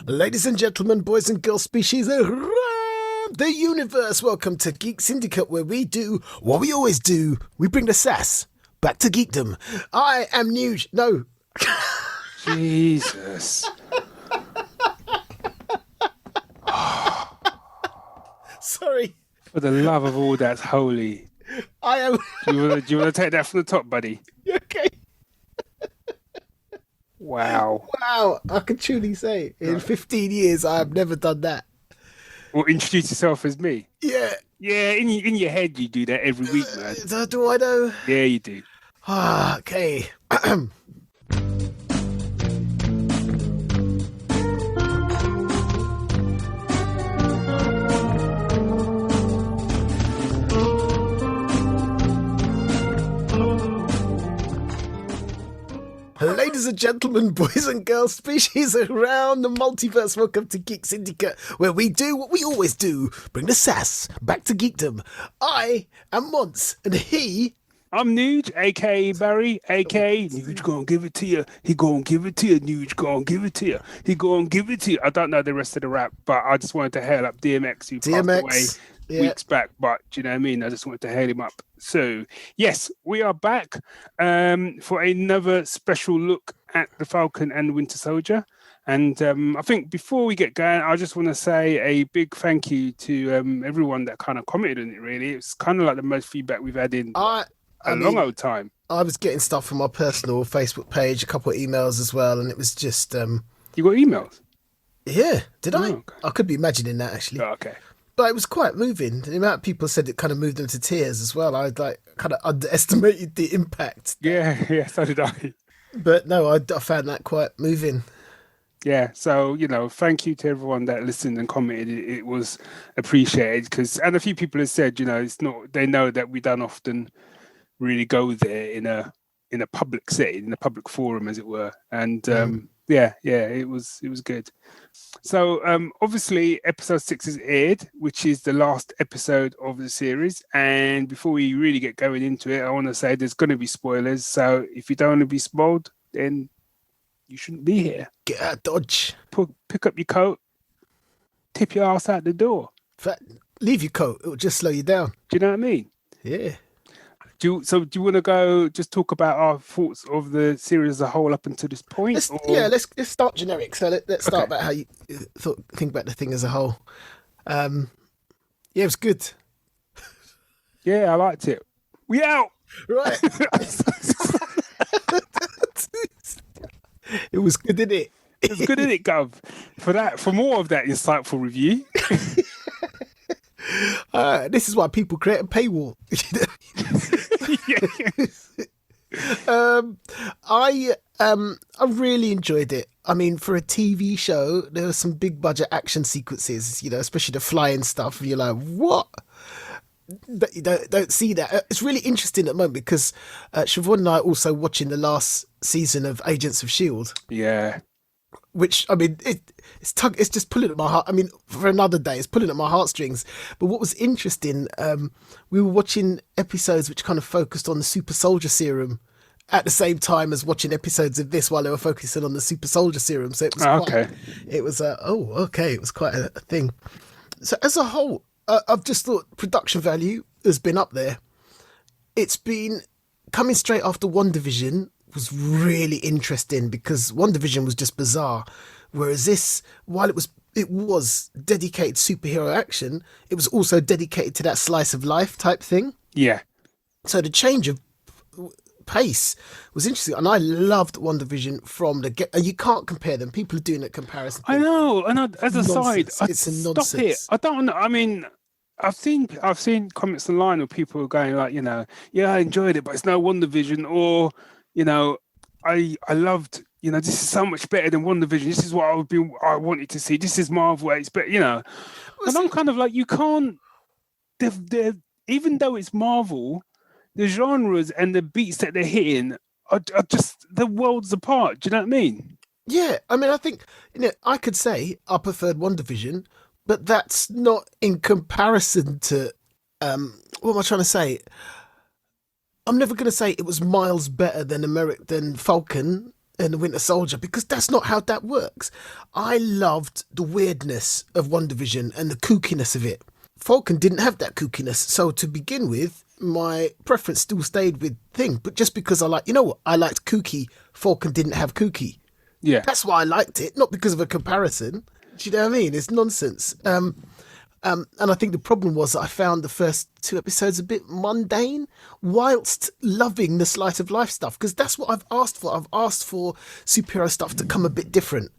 Ladies and gentlemen, boys and girls, species around the universe, welcome to Geek Syndicate, where we do what we always do. We bring the sass back to geekdom. I am Nuge. No. Jesus. Sorry. For the love of all that's holy. I am. Do you want to take that from the top, buddy? Okay. Wow. Wow. I can truly say, in 15 years, I have never done that. Well, introduce yourself as me. Yeah. Yeah, in your head, you do that every week, man. Do I know? Yeah, you do. Okay. Ladies and gentlemen, boys and girls, species around the multiverse, welcome to Geek Syndicate, where we do what we always do, bring the sass back to geekdom. I am Monts, and I'm Nuge, a.k.a. Barry, a.k.a. Nuge gonna give it to you. He gonna give it to you. Nuge gonna give it to you. He gonna give it to you. I don't know the rest of the rap, but I just wanted to hail up DMX, who passed away weeks back. But do you know what I mean? I just wanted to hail him up. So, yes, we are back for another special look at the Falcon and the Winter Soldier. And I think before we get going, I just want to say a big thank you to everyone that kind of commented on it, really. It's kind of like the most feedback we've had in a long old time. I was getting stuff from my personal Facebook page, a couple of emails as well, and it was just... You got emails? Yeah, did I? Okay. I could be imagining that, actually. Oh, okay. But it was quite moving. The amount of people said it kind of moved them to tears as well. I kind of underestimated the impact. Yeah, so did I. But no, I found that quite moving. Yeah, so, thank you to everyone that listened and commented. It was appreciated and a few people have said, it's not, they know that we don't often really go there in a public setting, in a public forum, as it were. And yeah, it was good. So obviously episode 6 is aired, which is the last episode of the series. And before we really get going into it, I want to say there's going to be spoilers. So if you don't want to be spoiled, then you shouldn't be here. Get out, dodge. Pick up your coat, tip your ass out the door. Leave your coat. It'll just slow you down. Do you know what I mean? Yeah. Do you want to go just talk about our thoughts of the series as a whole up until this point? Let's start generic. So let's start about how you think about the thing as a whole. Yeah, it was good. Yeah, I liked it. We out. Right. It was good, didn't it? It was good, didn't it, Gov? For more of that insightful review. This is why people create a paywall. I really enjoyed it. I mean, for a TV show, there were some big budget action sequences, especially the flying stuff. You're like, what? You don't see that. It's really interesting at the moment because Siobhan and I are also watching the last season of Agents of S.H.I.E.L.D. Yeah. Which, I mean, it's just pulling at my heart. I mean, for another day, it's pulling at my heartstrings. But what was interesting, we were watching episodes which kind of focused on the super soldier serum at the same time as watching episodes of this while they were focusing on the super soldier serum. So it was it was quite a thing. So as a whole, I've just thought production value has been up there. It's been coming straight after WandaVision was really interesting because WandaVision was just bizarre, whereas this, while it was dedicated superhero action, it was also dedicated to that slice of life type thing. Yeah. So the change of pace was interesting, and I loved WandaVision from the get. You can't compare them. People are doing a comparison. I know. As a side, it's a nonsense. Stop it. I don't know. I mean, I've seen comments online where people are going like, I enjoyed it, but it's no WandaVision, or I loved, this is so much better than WandaVision. This is what I wanted to see. This is Marvel. It's better, and I'm kind of like, you can't. Even though it's Marvel, the genres and the beats that they're hitting are just the worlds apart. Do you know what I mean? Yeah, I mean, I think I could say I preferred WandaVision, but that's not in comparison to what am I trying to say? I'm never going to say it was miles better than Falcon and the Winter Soldier, because that's not how that works. I loved the weirdness of WandaVision and the kookiness of it. Falcon didn't have that kookiness, so to begin with, my preference still stayed with Thing. But just because I liked kooky, Falcon didn't have kooky. Yeah. That's why I liked it, not because of a comparison. Do you know what I mean? It's nonsense. And I think the problem was that I found the first 2 episodes a bit mundane, whilst loving the slice of life stuff, because that's what I've asked for. I've asked for superhero stuff to come a bit different.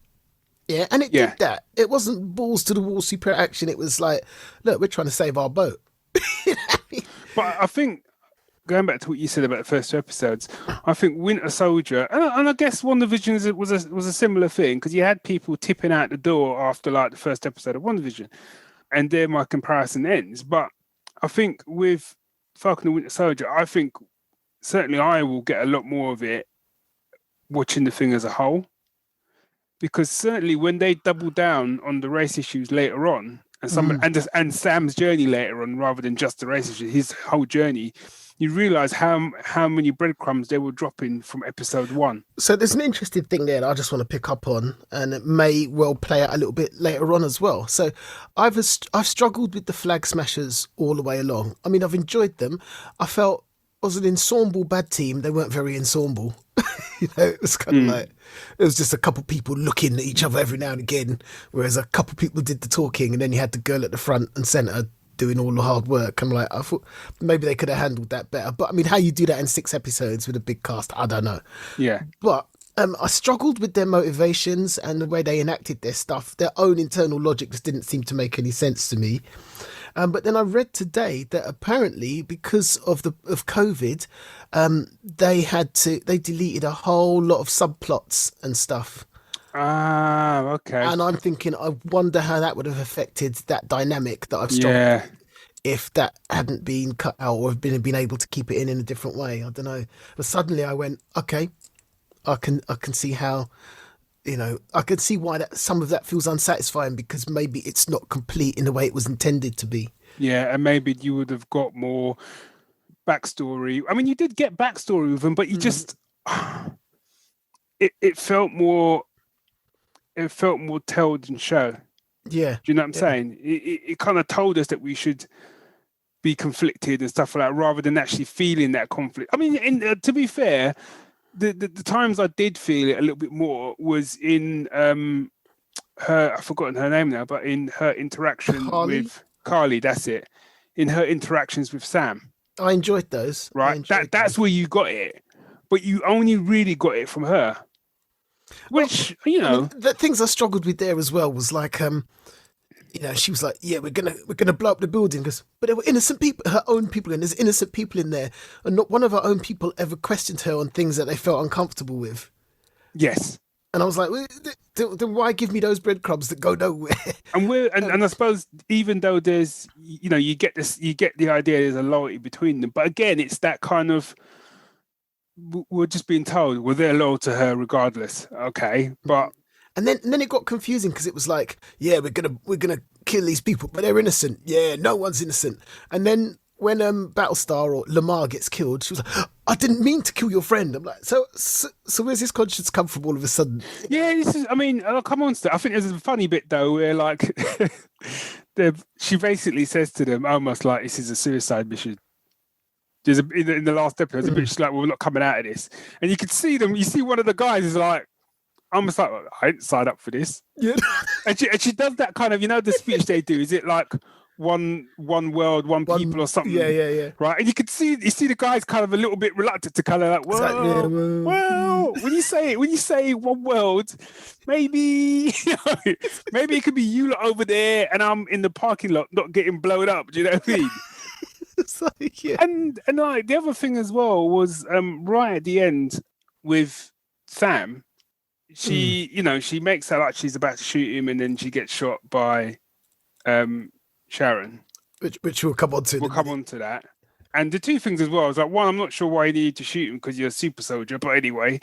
Yeah, and it did that. It wasn't balls to the wall superhero action. It was like, look, we're trying to save our boat. You know what I mean? But I think, going back to what you said about the first 2 episodes, I think Winter Soldier, and I guess WandaVision was a similar thing, because you had people tipping out the door after like the first episode of WandaVision. And there my comparison ends. But I think with Falcon and Winter Soldier, I think certainly I will get a lot more of it watching the thing as a whole. Because certainly when they double down on the race issues later on, and Sam's journey later on, rather than just the race issues, his whole journey, you realise how many breadcrumbs they were dropping from episode 1. So there's an interesting thing there that I just want to pick up on, and it may well play out a little bit later on as well. So I've struggled with the Flag Smashers all the way along. I mean, I've enjoyed them. I felt was an ensemble bad team. They weren't very ensemble. It was kind of like, it was just a couple people looking at each other every now and again, whereas a couple people did the talking, and then you had the girl at the front and centre doing all the hard work. I'm like, I thought maybe they could have handled that better. But I mean, how you do that in 6 episodes with a big cast, I don't know. Yeah. But I struggled with their motivations and the way they enacted their stuff. Their own internal logic just didn't seem to make any sense to me. But then I read today that apparently because of COVID, they deleted a whole lot of subplots and stuff. Ah, okay. And I'm thinking, I wonder how that would have affected that dynamic that I've struggled with if that hadn't been cut out or been able to keep it in a different way. I don't know. But suddenly I went, okay, I can see how, I can see why some of that feels unsatisfying, because maybe it's not complete in the way it was intended to be. Yeah, and maybe you would have got more backstory. I mean, you did get backstory with them, but you just it felt more told than show. Yeah. Do you know what I'm saying? It kind of told us that we should be conflicted and stuff like that, rather than actually feeling that conflict. I mean, to be fair, the times I did feel it a little bit more was in her, I've forgotten her name now, but in her interaction with Carly, that's it. In her interactions with Sam. I enjoyed those. Right? That's where you got it. But you only really got it from her. Which, I mean, the things I struggled with there as well was like, she was like, yeah, we're gonna blow up the building, but there were innocent people, her own people, and there's innocent people in there, and not one of her own people ever questioned her on things that they felt uncomfortable with. Yes. And I was like, well, then why give me those breadcrumbs that go nowhere? And I suppose even though there's, you get the idea there's a loyalty between them, but again, it's that kind of, we're just being told, well, they're loyal to her regardless. Okay, but and then it got confusing, because it was like, yeah, we're gonna kill these people, but they're innocent. Yeah, no one's innocent. And then when Battlestar or Lamar gets killed, she was like, I didn't mean to kill your friend. I'm like, so where's this conscience come from all of a sudden? Yeah, this is. I mean, I'll come on to that. I think there's a funny bit though where like she basically says to them almost like this is a suicide mission. There's in the last episode, a bit just like, well, we're not coming out of this, and you can see them. You see one of the guys is like, almost like, I didn't sign up for this. Yeah, and she does that kind of, the speech they do. Is it like one world, one people, or something? Yeah. Right, and you see the guys kind of a little bit reluctant to kind of like, well, when you say one world, maybe maybe it could be you lot over there, and I'm in the parking lot, not getting blown up. Do you know what I mean? Like, yeah. And like the other thing as well was right at the end with Sam, she she makes out like she's about to shoot him, and then she gets shot by Sharon, which we'll come on to. We'll come on to that. And the two things as well is like, one, I'm not sure why you needed to shoot him because you're a super soldier, but anyway.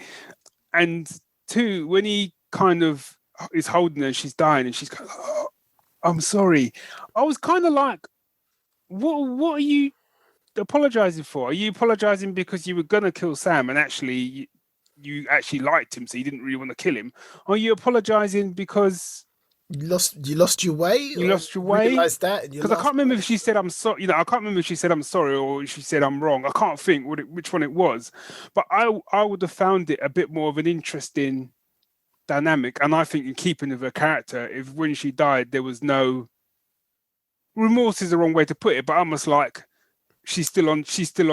And two, when he kind of is holding her, she's dying, and she's kind of, oh, I'm sorry. I was kind of like, what are you apologizing for? Are you apologizing because you were gonna kill Sam and actually you actually liked him, so you didn't really want to kill him? Or are you apologizing because You lost your way. you lost your way? Realized that, and Because I can't remember if she said I'm sorry. I can't remember if she said I'm sorry or she said I'm wrong. I can't think which one it was. But I would have found it a bit more of an interesting dynamic, and I think in keeping with her character, if when she died there was no remorse is the wrong way to put it, but almost like she's still on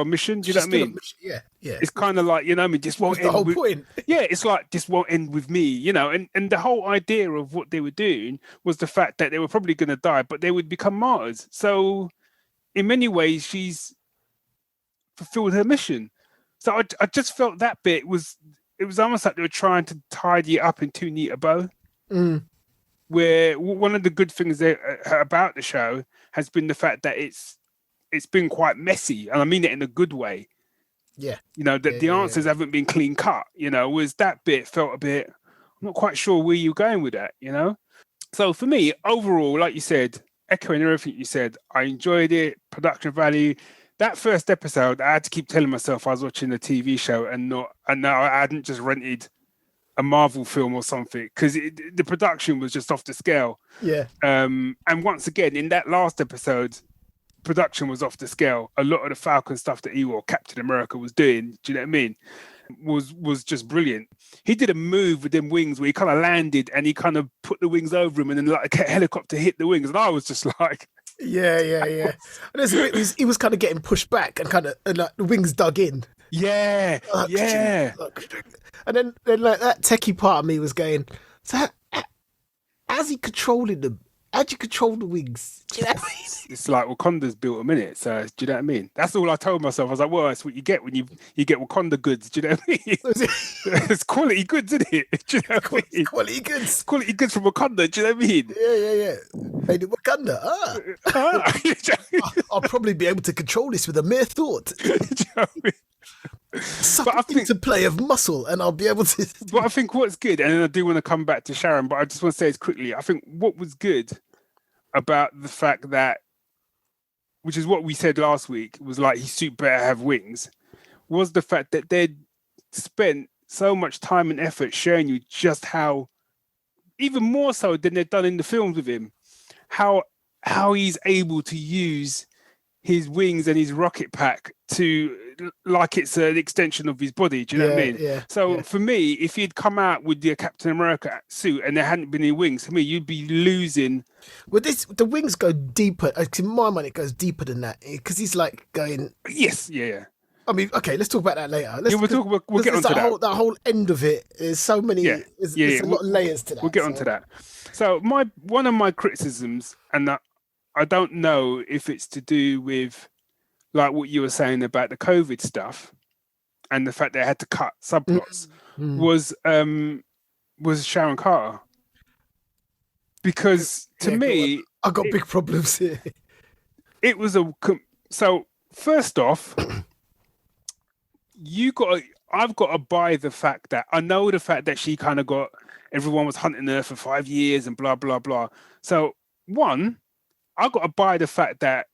mission. Do you know what I mean? Yeah. It's kind of like, this won't end. The whole point. Yeah, it's like this won't end with me, and the whole idea of what they were doing was the fact that they were probably going to die, but they would become martyrs. So in many ways, she's fulfilled her mission. So I just felt that bit it was almost like they were trying to tidy it up in too neat a bow. Where one of the good things about the show has been the fact that it's been quite messy, and I mean it in a good way. Yeah. The answers haven't been clean cut, whereas that bit felt a bit, I'm not quite sure where you're going with that, So for me, overall, like you said, echoing everything you said, I enjoyed it, production value. That first episode, I had to keep telling myself I was watching a TV show and now I hadn't just rented a Marvel film or something, because the production was just off the scale. Yeah. And once again, in that last episode, production was off the scale. A lot of the Falcon stuff that Captain America was doing, do you know what I mean, was just brilliant. He did a move with them wings where he kind of landed and he kind of put the wings over him, and then like a helicopter hit the wings, and I was just like, yeah. And there's a bit he was kind of getting pushed back and like the wings dug in. Yeah. And then like that techie part of me was going, so how's he controlling them? How'd you control the wings? Do you know what I mean? It's like Wakanda's built a minute, so do you know what I mean? That's all I told myself. I was like, well, that's what you get when you get Wakanda goods. Do you know what I mean? It's quality goods, isn't it? Do you know what I mean? Quality goods. Quality goods from Wakanda. Do you know what I mean? Yeah. Made in Wakanda. I'll probably be able to control this with a mere thought. Do you know what I mean? Something to play of muscle, and I'll be able to. But I think what's good, and then I do want to come back to Sharon, but I just want to say this quickly. I think what was good about the fact that, which is what we said last week, was like his suit better have wings, was the fact that they'd spent so much time and effort showing you just how, even more so than they've done in the films with him, how he's able to use his wings and his rocket pack to, like it's an extension of his body. Do you know what I mean? Yeah. So for me, if he'd come out with the Captain America suit and there hadn't been any wings, for me, you'd be losing. Well, the wings go deeper. In my mind, it goes deeper than that, because he's like going. Yes. Yeah. I mean, okay, let's talk about that later. We'll get onto that. That whole end of it is so many. There's a lot of layers to that. We'll get onto that. So one of my criticisms, and that I don't know if it's to do with like what you were saying about the COVID stuff and the fact they had to cut subplots, was Sharon Carter. Because to me, I got big problems here. It was so first off, I've got to buy the fact that I know the fact that she kind of got, everyone was hunting her for 5 years and blah blah blah. So one, I got to buy the fact that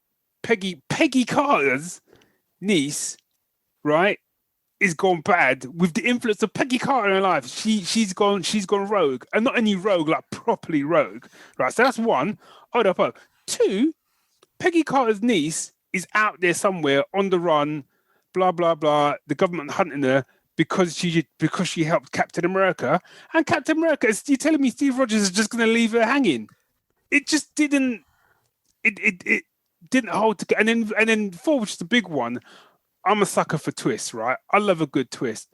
Peggy Carter's niece, right, is gone bad with the influence of Peggy Carter in her life. She's gone rogue, and not any rogue, like properly rogue, right? So that's one. Hold up. Two, Peggy Carter's niece is out there somewhere on the run, blah blah blah. The government hunting her because she helped Captain America, and Captain America. You're telling me Steve Rogers is just going to leave her hanging? It just didn't. It didn't hold together. And then four, which is the big one. I'm a sucker for twists, right? I love a good twist.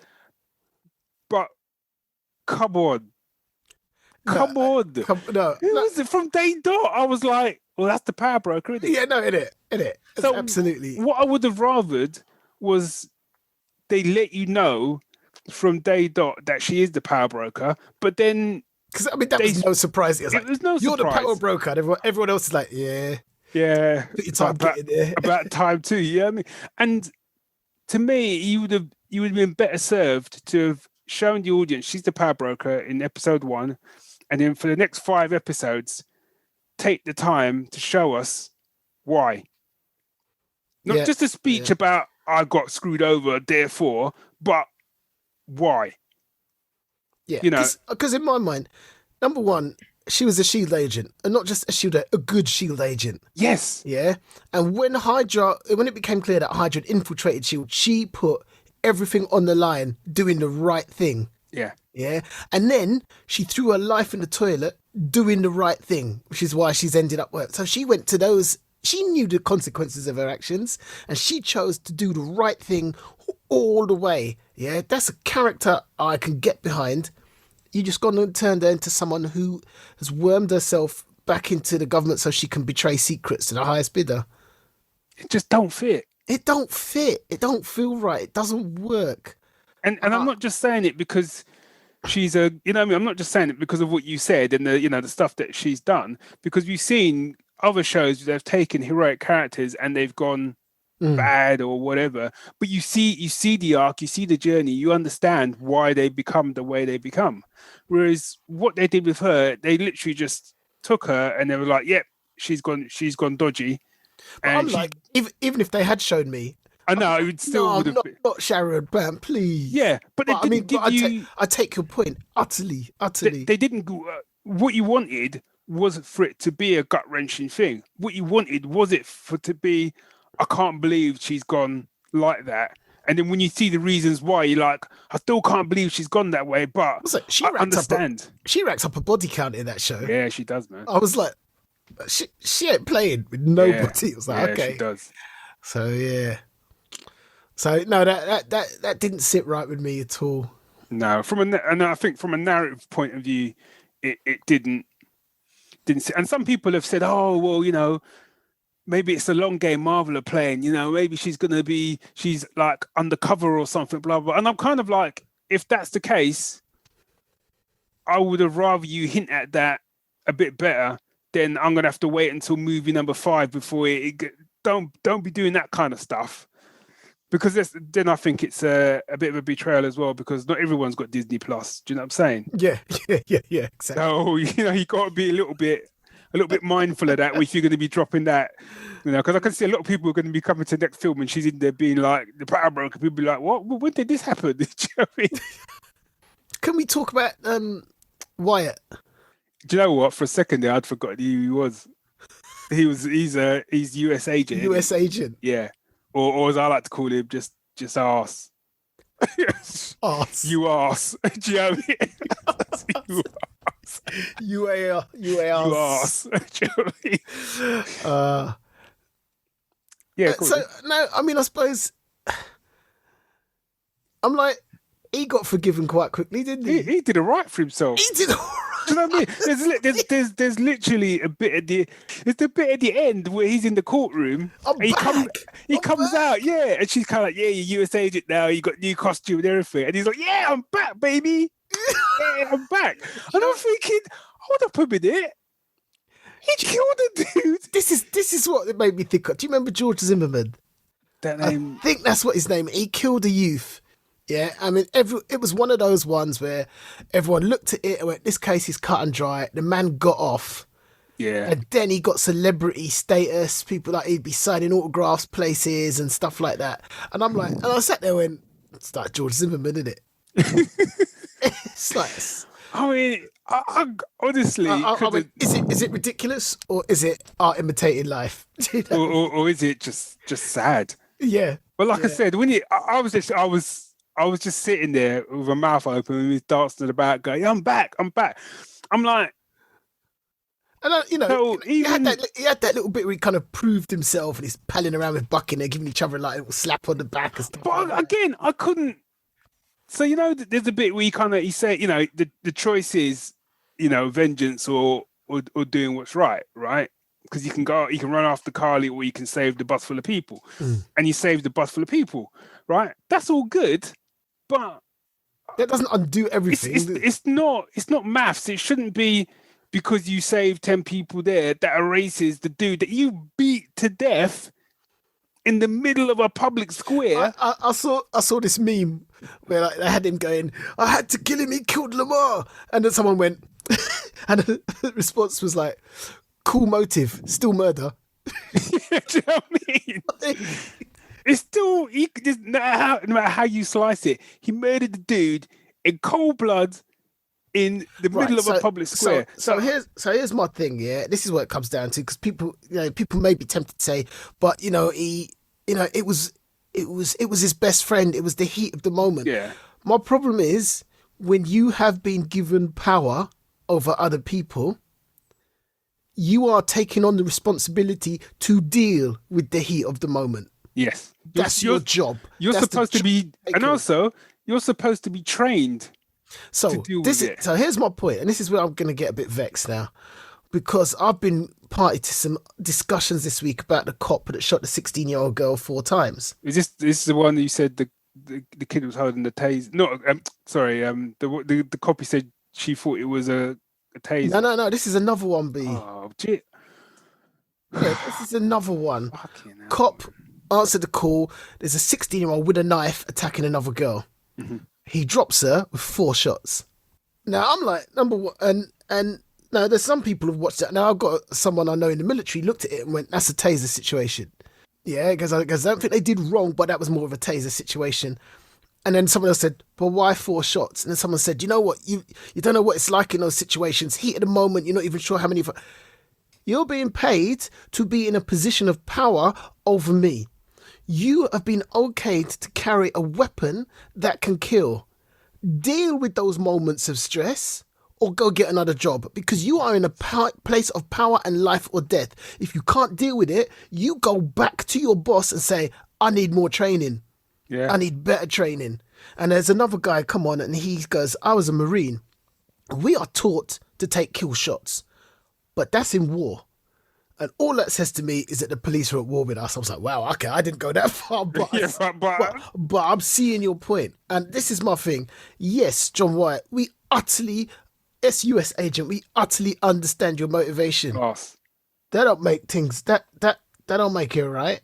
But come on. Who was it from day dot? I was like, well, that's the power broker, isn't it? Yeah, no, in it. So absolutely. What I would have rathered was they let you know from day dot that she is the power broker, but then... Because, I mean, that was no surprise. It was no surprise. You're the power broker. And everyone else is like, yeah. Put your time getting there. About time too, yeah. I mean, and to me, you would have been better served to have shown the audience she's the power broker in episode 1, and then for the next 5 episodes, take the time to show us why. Not just a speech about I got screwed over, therefore, but why? Yeah, You know, because in my mind, number one, she was a shield agent, and not just a shield, a good shield agent. yes, Yeah, and when it became clear that Hydra had infiltrated shield, she put everything on the line, doing the right thing. yeah. Yeah, and then she threw her life in the toilet, doing the right thing, which is why she's ended up work. So she went to those. She knew the consequences of her actions, and she chose to do the right thing all the way. Yeah, that's a character I can get behind. You just gone and turned her into someone who has wormed herself back into the government so she can betray secrets to the highest bidder. It just don't fit. It don't fit. It don't feel right. It doesn't work. And I'm not just saying it because she's a, you know what I mean? I'm not just saying it because of what you said and the, you know, the stuff that she's done, because we've seen other shows they've taken heroic characters and they've gone bad or whatever. But you see the arc, you see the journey, you understand why they become the way they become. Whereas what they did with her, they literally just took her and they were like, yep, she's gone dodgy. But I'm like, even if they had shown me, I know it would still would have been. Not Sharon, Bam, please. Yeah, but I mean, I take your point utterly. They didn't. What you wanted was for it to be a gut wrenching thing. What you wanted was it for to be. I can't believe she's gone like that. And then when you see the reasons why, you're like, I still can't believe she's gone that way. But I understand. She racks up a body count in that show. Yeah, she does, man. I was like, she ain't playing with nobody. It was like, okay, she does. So yeah. So no, that didn't sit right with me at all. No, and I think from a narrative point of view, it didn't sit. And some people have said, oh well, you know, maybe it's a long game Marvel are playing. You know, maybe she's like undercover or something, blah blah. And I'm kind of like, if that's the case, I would have rather you hint at that a bit better. Then I'm gonna have to wait until movie number 5 before don't be doing that kind of stuff. Because then I think it's a bit of a betrayal as well, because not everyone's got Disney Plus. Do you know what I'm saying? Yeah, exactly. So, you know, you got to be a little bit mindful of that if you're going to be dropping that, you know, because I can see a lot of people are going to be coming to the next film and she's in there being like, the power broker, people be like, what? When did this happen? Do you know what I mean? Can we talk about Wyatt? Do you know what? For a second there, I'd forgotten who he was. He's US agent. US agent. Yeah. Or as I like to call him, just arse. Arse. You arse. Do you know what I mean? You arse. You arse. Do you know what I mean? Yeah. Cool. So no, I mean, I suppose I'm like, he got forgiven quite quickly, didn't he? He did it right for himself. He did all right. Do you know what I mean? There's literally a bit at the end where he's in the courtroom. He comes out, yeah, and she's kind of like, yeah, you're US agent now. You got new costume and everything, and he's like, yeah, I'm back, baby. Yeah, I'm back. And I'm thinking, hold up a minute. He killed a dude. This is what it made me think of. Do you remember George Zimmerman? That name. I think that's what his name. He killed a youth. Yeah, I mean, it was one of those ones where everyone looked at it and went, this case is cut and dry. The man got off. Yeah. And then he got celebrity status. People like he'd be signing autographs places and stuff like that. And I'm like, and I sat there and it's like George Zimmerman, isn't it? It's like, I mean, I honestly, is it ridiculous or is it art imitating life? You know? or is it just sad? Yeah. But like I said, when I was just sitting there with my mouth open and he was dancing about, going, I'm back. I'm like, and you know, so he had that little bit where he kind of proved himself and he's palling around with Buck and they're giving each other like a little slap on the back and stuff. But like again, I couldn't. So, you know, there's a bit where he said, you know, the choice is, you know, vengeance or doing what's right? Because you can run after Carly or you can save the bus full of people. And you save the bus full of people, right? That's all good, but that doesn't undo everything. It's not maths. It shouldn't be because you saved 10 people there that erases the dude that you beat to death in the middle of a public square. I saw this meme where like, they had him going, I had to kill him, he killed Lamar. And then someone went, and the response was like, cool motive, still murder. Do you know what I mean? It's still, no matter how you slice it, he murdered the dude in cold blood in the middle of a public square. So here's my thing. Yeah, this is what it comes down to, because people may be tempted to say, but it was his best friend. It was the heat of the moment. Yeah. My problem is when you have been given power over other people, you are taking on the responsibility to deal with the heat of the moment. Yes. That's your job. You're supposed to be, and also you're supposed to be trained to deal with it. So here's my point, and this is where I'm going to get a bit vexed now, because I've been party to some discussions this week about the cop that shot the 16-year-old girl 4 times. Is this the one that you said the kid was holding the taser? No, sorry. The copy said she thought it was a taser. No. This is another one, B. Oh, shit. Yeah, this is another one. Cop answered the call. There's a 16-year-old with a knife attacking another girl. Mm-hmm. He drops her with 4 shots. Now I'm like, number one, and now there's some people who've watched that. Now I've got someone I know in the military looked at it and went, "That's a taser situation." Yeah, because I don't think they did wrong, but that was more of a taser situation. And then someone else said, "But why 4 shots?" And then someone said, "You know what? You don't know what it's like in those situations. Heat of the moment. You're not even sure how many. You're being paid to be in a position of power over me. You have been okayed to carry a weapon that can kill. Deal with those moments of stress or go get another job, because you are in a place of power and life or death. If you can't deal with it, you go back to your boss and say, I need more training. Yeah. I need better training." And there's another guy come on and he goes, "I was a Marine. We are taught to take kill shots, but that's in war. And all that says to me is that the police are at war with us." I was like, wow, okay, I didn't go that far, but, but I'm seeing your point. And this is my thing. Yes, John White, as US agent, we utterly understand your motivation. Class. That don't make things, that don't make it right.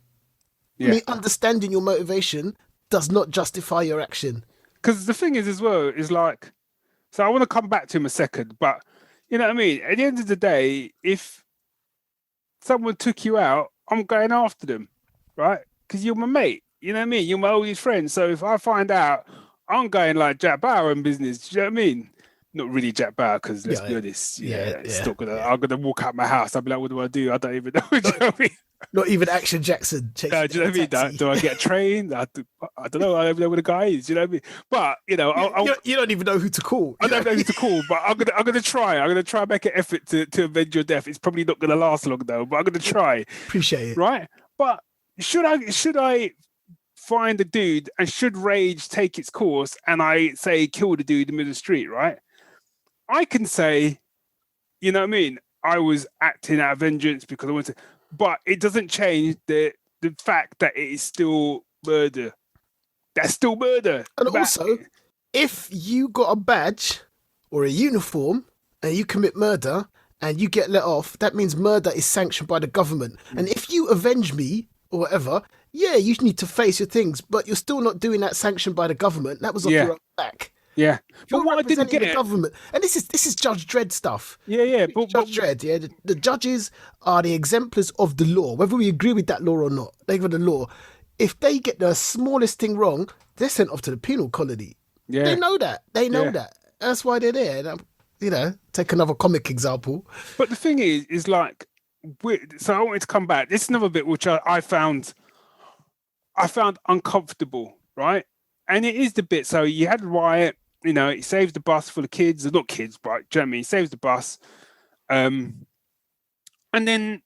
Yeah. Me understanding your motivation does not justify your action. Because the thing is as well, is like, so I want to come back to him a second, but you know what I mean? At the end of the day, if someone took you out, I'm going after them, right? Because you're my mate. You know what I mean? You're my oldest friend. So if I find out, I'm going like Jack Bauer in business. Do you know what I mean? Not really Jack Bauer, because let's be honest. I'm gonna walk out my house. I'll be like, what do I do? I don't even know. Do you know what I mean? Not even Action Jackson. Do you know what I mean? Do I get trained? I don't know. I don't know where the guy is. Do you know what I mean? But you don't even know who to call. I don't know who to call. But I'm gonna try. I'm gonna try and make an effort to avenge your death. It's probably not gonna last long though. But I'm gonna try. Appreciate it. Right? But should I find the dude, and should rage take its course, and I say kill the dude in the middle of the street? Right? I can say, you know what I mean? I was acting out of vengeance because I wanted to. But it doesn't change the fact that it is still murder. That's still murder. And also, if you got a badge or a uniform and you commit murder and you get let off, that means murder is sanctioned by the government. And if you avenge me or whatever, yeah, you need to face your things, but you're still not doing that sanctioned by the government. That was off your own back. Yeah, but what I didn't get the government, and this is Judge Dredd stuff. Yeah. But Judge Dredd, yeah, the judges are the exemplars of the law, whether we agree with that law or not. They give the law. If they get the smallest thing wrong, they're sent off to the penal colony. Yeah, they know that. That. That's why they're there. You know, take another comic example. But the thing is like, so I wanted to come back. This is another bit which I found uncomfortable, right? And it is the bit. So you had Wyatt. You know, he saves the bus full of kids. Not kids, but do you know what I mean? He saves the bus. And then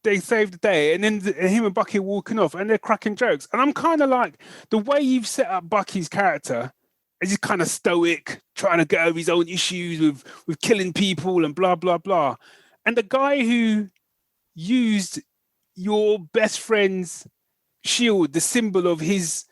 they save the day. And then him and Bucky are walking off and they're cracking jokes. And I'm kind of like, the way you've set up Bucky's character is he's kind of stoic, trying to get over his own issues with killing people and blah, blah, blah. And the guy who used your best friend's shield, the symbol of his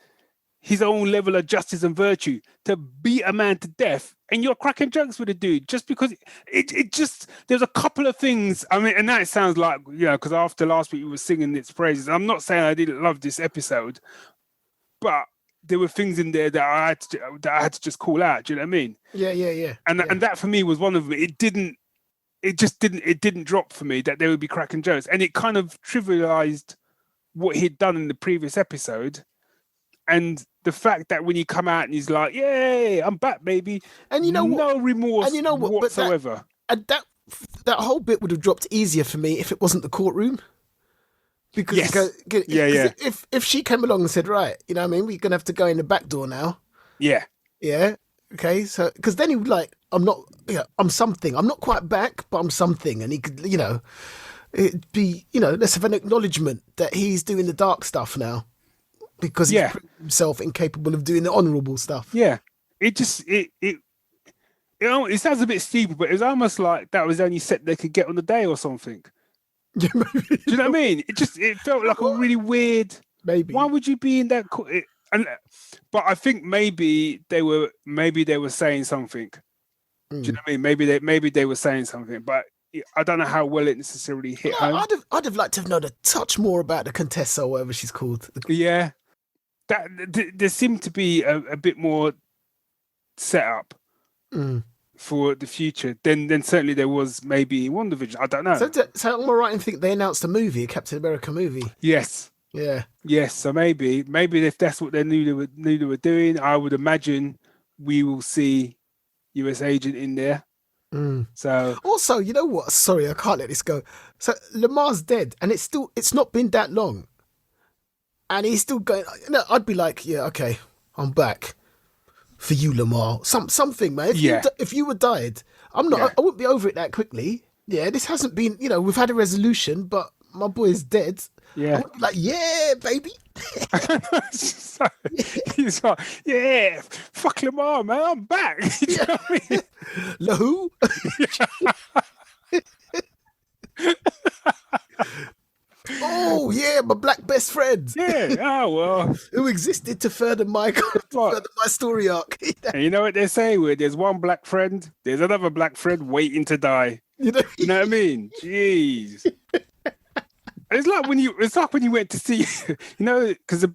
own level of justice and virtue, to beat a man to death, and you're cracking jokes with a dude just because it just, there's a couple of things. I mean, and that sounds like, you know, because after last week you were singing its praises. I'm not saying I didn't love this episode, but there were things in there that I had to just call out. Do you know what I mean? Yeah. And that for me was one of them. It didn't drop for me that they would be cracking jokes, and it kind of trivialized what he'd done in the previous episode. And the fact that when you come out and he's like, "Yay, I'm back, baby," and you know no remorse and you know what, whatsoever. But that whole bit would have dropped easier for me if it wasn't the courtroom. Because if she came along and said, right, you know what I mean, we're gonna have to go in the back door now. Yeah. Okay. So because then he would like, I'm something. I'm not quite back, but I'm something, and he could, it'd be, let's have an acknowledgement that he's doing the dark stuff now. Because he's proved himself incapable of doing the honourable stuff. Yeah, it sounds a bit stupid, but it was almost like that was the only set they could get on the day or something. Yeah, maybe. Do you know what I mean? It felt like a really weird. Maybe. Why would you be in that? But I think maybe they were saying something. Do you know what I mean? Maybe they were saying something, but I don't know how well it necessarily hit home. I'd have liked to have known a touch more about the Contessa, or whatever she's called. Yeah. That there seemed to be a bit more set up for the future than certainly there was maybe in WandaVision. I don't know. So am I right in thinking they announced a Captain America movie? Yes. Yeah. Yes. So maybe if that's what they knew they were doing, I would imagine we will see US Agent in there. So also, you know what? Sorry, I can't let this go. So Lamar's dead, and it's not been that long. And he's still going. I'd be like, yeah, okay, I'm back for you, Lamar. Something, man. If you were died, I'm not. I wouldn't be over it that quickly. Yeah, this hasn't been. We've had a resolution, but my boy is dead. Yeah, I would be like, yeah, baby. So, he's like, yeah, fuck Lamar, man. I'm back. You know what I mean? La who? Oh yeah, my black best friend. Yeah. Oh well. Who existed to further my story arc. And you know what they say? Where there's one black friend, there's another black friend waiting to die. You know what I mean? Jeez. It's like when you went to see, because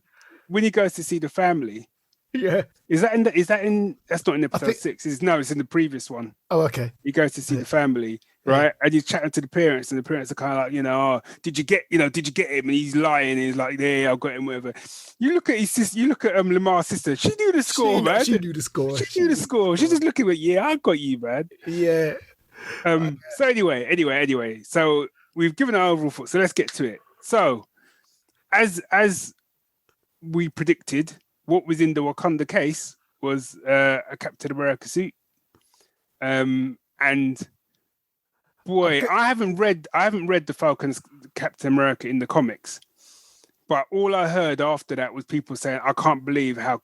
when he goes to see the family. Yeah. That's not in episode 6. It's in the previous one. Oh, okay. He goes to see the family, right? Yeah. And he's chatting to the parents, and the parents are kind of like, oh, did you get him? And he's lying, and he's like, yeah, I've got him, whatever. You look at his sister, Lamar's sister. She knew the score, man. She knew the score. She knew the score. She's just looking at, I got you, man. Yeah. So anyway. So we've given our overall thought. So let's get to it. So, as we predicted, what was in the Wakanda case was a Captain America suit. And boy, I haven't read the Falcon's Captain America in the comics, but all I heard after that was people saying, I can't believe how